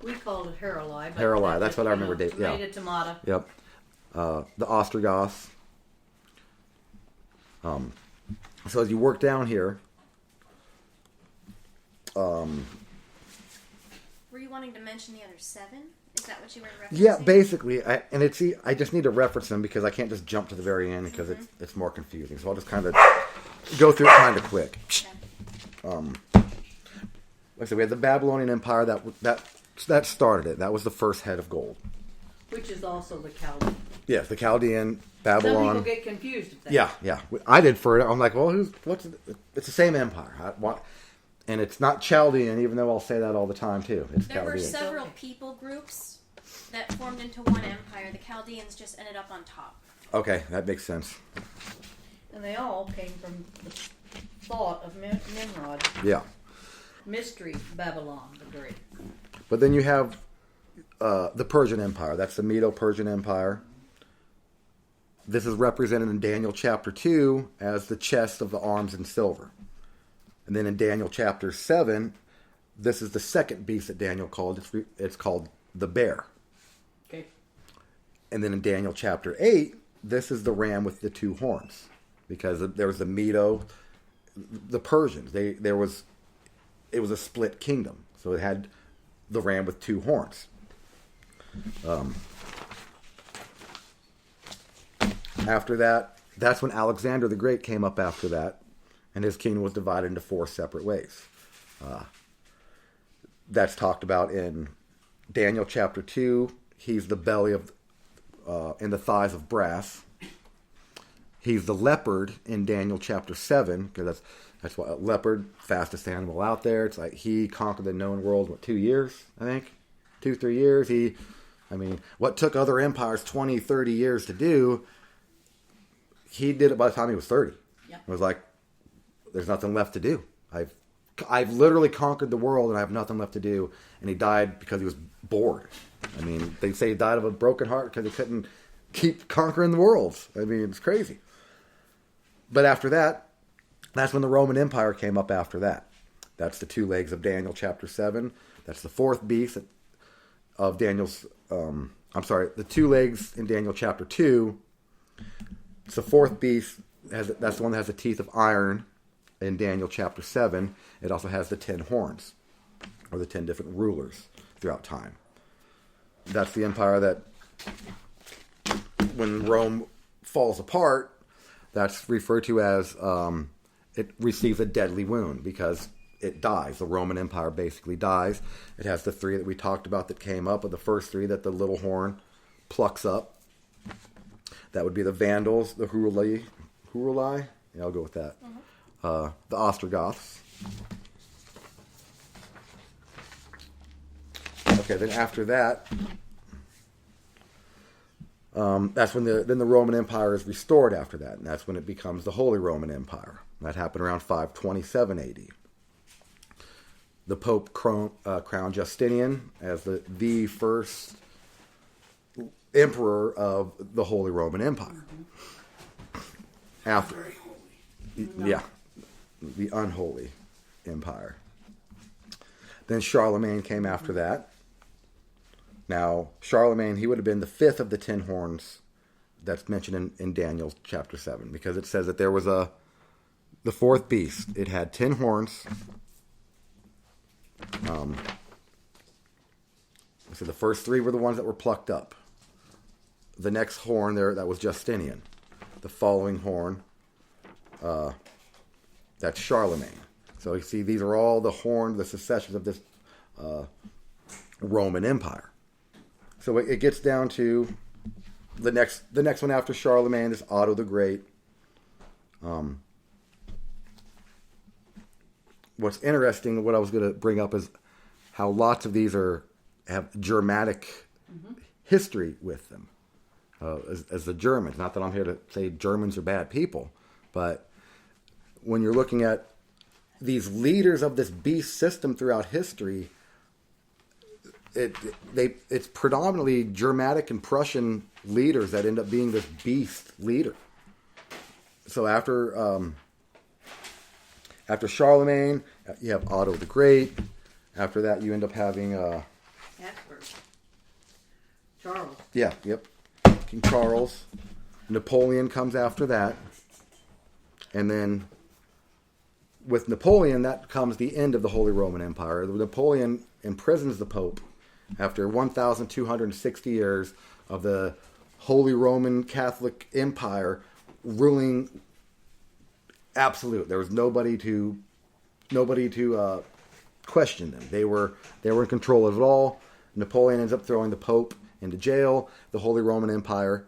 We called it Haralai. But
Haralai, that's what I remember, Dave, yeah.
Tomato, tomato.
Yep. The Ostrogoths. So as you work down here,
Were you wanting to mention the other 7? Is that what you were referencing?
yeah, basically, I just need to reference them because I can't just jump to the very end because it's more confusing. So I'll just kind of go through it kind of quick.
Okay.
Like I said, we had the Babylonian Empire that started it. That was the first head of gold.
Which is also the Chaldean.
Yes, the Chaldean,
Some
Babylon.
people get confused with that.
Yeah. I did for it. I'm like, well, it's the same empire. And it's not Chaldean, even though I'll say that all the time, too. It's
There were
Chaldean.
several people groups that formed into one empire. The Chaldeans just ended up on top.
Okay, that makes sense.
And they all came from the thought of Nimrod.
Yeah.
Mystery Babylon the Great.
But then you have the Persian Empire. That's the Medo-Persian Empire. This is represented in Daniel chapter 2 as the chest of the arms in silver. And then in Daniel chapter 7, this is the second beast that Daniel called. It's called the bear.
Okay.
And then in Daniel chapter 8, this is the ram with the 2 horns. Because there was the Medo, the Persians. It was a split kingdom. So it had the ram with 2 horns. After that, that's when Alexander the Great came up after that. And his kingdom was divided into 4 separate ways. That's talked about in Daniel chapter 2. He's the belly of, and the thighs of brass. He's the leopard in Daniel chapter 7, because that's what a leopard, fastest animal out there. It's like he conquered the known world in 2 years, I think? 2-3 years. What took other empires 20, 30 years to do, he did it by the time he was 30.
Yep.
It was like, there's nothing left to do. I've literally conquered the world and I have nothing left to do. And he died because he was bored. They say he died of a broken heart because he couldn't keep conquering the world. It's crazy. But after that, that's when the Roman Empire came up after that. That's the 2 legs of Daniel chapter 7. That's the 4th beast of Daniel's, the 2 legs in Daniel chapter 2. It's the 4th beast. That's the one that has the teeth of iron in Daniel chapter 7. It also has the 10 horns, or the 10 different rulers throughout time. That's the empire that, when Rome falls apart, that's referred to as, it receives a deadly wound because it dies. The Roman Empire basically dies. It has the 3 that we talked about that came up, but the first 3 that the little horn plucks up. That would be the Vandals, the Huruli. Yeah, I'll go with that. The Ostrogoths. Okay, then after that, that's when the Roman Empire is restored after that, and that's when it becomes the Holy Roman Empire. That happened around 527 AD. The Pope crowned Justinian as the first emperor of the Holy Roman Empire. After,
Very holy.
yeah, the unholy empire. Then Charlemagne came after that. Now, Charlemagne, he would have been the 5th of the 10 horns that's mentioned in Daniel chapter 7, because it says that there was the 4th beast. It had 10 horns. So the first 3 were the ones that were plucked up. The next horn there, that was Justinian. The following horn, that's Charlemagne. So you see, these are all the successions of this Roman Empire. So it gets down to the next one after Charlemagne is Otto the Great. What's interesting, what I was going to bring up, is how lots of these have Germanic history with them. As the Germans. Not that I'm here to say Germans are bad people, but when you're looking at these leaders of this beast system throughout history, it's predominantly Germanic and Prussian leaders that end up being this beast leader. So after Charlemagne, you have Otto the Great, After that, you end up having
Habsburg. Charles.
King Charles. Napoleon comes after that. And then with Napoleon, that comes the end of the Holy Roman Empire. Napoleon imprisons the Pope after 1,260 years of the Holy Roman Catholic Empire ruling absolute. There was nobody to question them. They were in control of it all. Napoleon ends up throwing the Pope into jail. The Holy Roman Empire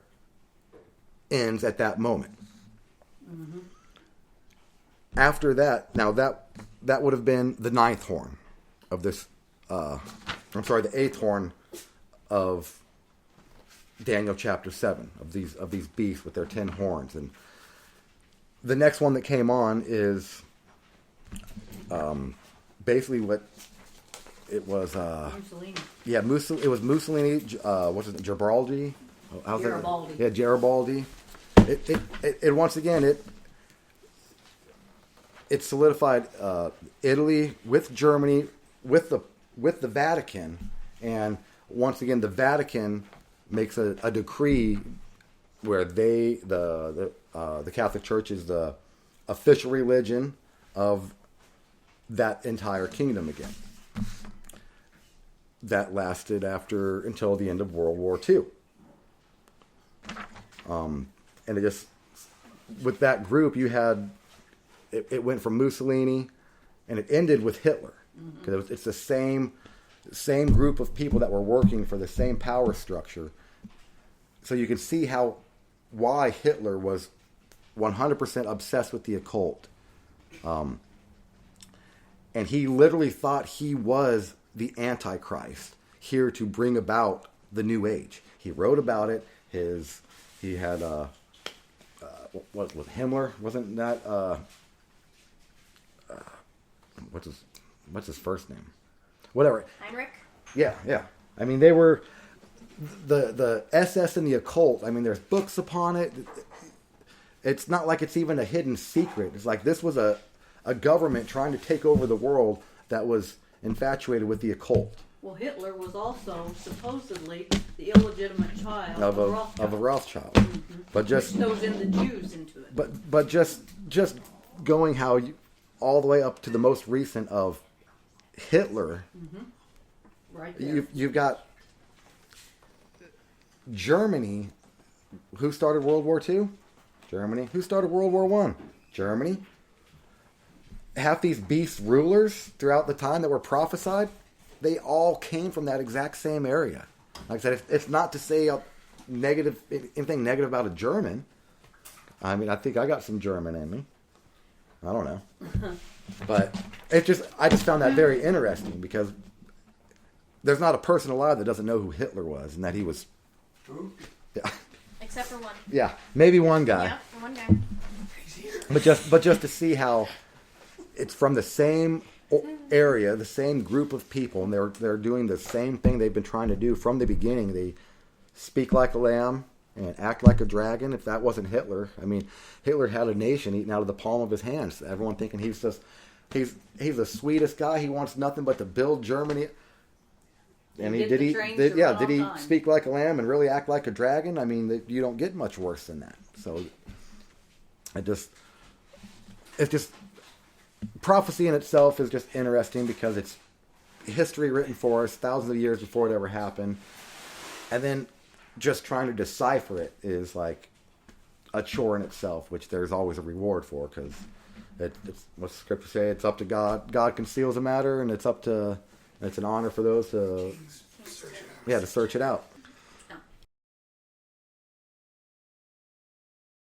ends at that moment. Mm-hmm. After that, now that would have been the ninth horn of this. The eighth horn of Daniel chapter 7 of these beasts with their 10 horns. And the next one that came on is basically what it was.
Mussolini.
Yeah, it was Mussolini. What's it? Garibaldi.
Garibaldi.
Yeah, Garibaldi. It once again it solidified Italy with Germany with the Vatican, and once again the Vatican makes a decree where the Catholic Church is the official religion of that entire kingdom again. That lasted until the end of World War II. And it just, with that group, you had, it went from Mussolini, and it ended with Hitler. Because it's the same group of people that were working for the same power structure. So you can see why Hitler was 100% obsessed with the occult. And he literally thought he was the Antichrist, here to bring about the New Age. He wrote about it. He had what was Himmler? Wasn't that what's his first name? Whatever.
Heinrich?
Yeah. I mean, they were the SS and the occult. I mean, there's books upon it. It's not like it's even a hidden secret. It's like this was a government trying to take over the world that was infatuated with the occult.
Well, Hitler was also supposedly the illegitimate child of
a Rothschild.
Mm-hmm.
But just
which throws in the Jews into it.
But just going all the way up to the most recent of Hitler.
Mm-hmm. Right there.
You've got Germany. Who started World War II? Germany. Who started World War I? Germany. Half these beast rulers throughout the time that were prophesied, they all came from that exact same area. Like I said, it's not to say anything negative about a German. I mean, I think I got some German in me. I don't know. But I just found that very interesting, because there's not a person alive that doesn't know who Hitler was and that he was.
Who?
Yeah.
Except for one.
Yeah, maybe one guy.
Yeah, one guy.
He's here.
But just to see how it's from the same area, the same group of people, and they're doing the same thing they've been trying to do from the beginning. They speak like a lamb and act like a dragon. If that wasn't Hitler, I mean, Hitler had a nation eaten out of the palm of his hands. Everyone thinking he's the sweetest guy. He wants nothing but to build Germany. And did he speak like a lamb and really act like a dragon? I mean, you don't get much worse than that. So it's just prophecy in itself is just interesting, because it's history written for us thousands of years before it ever happened, and then just trying to decipher it is like a chore in itself, which there's always a reward for, because it's what scripture say. It's up to God. God conceals a matter, and it's an honor for those to
Search it out.
to search it out.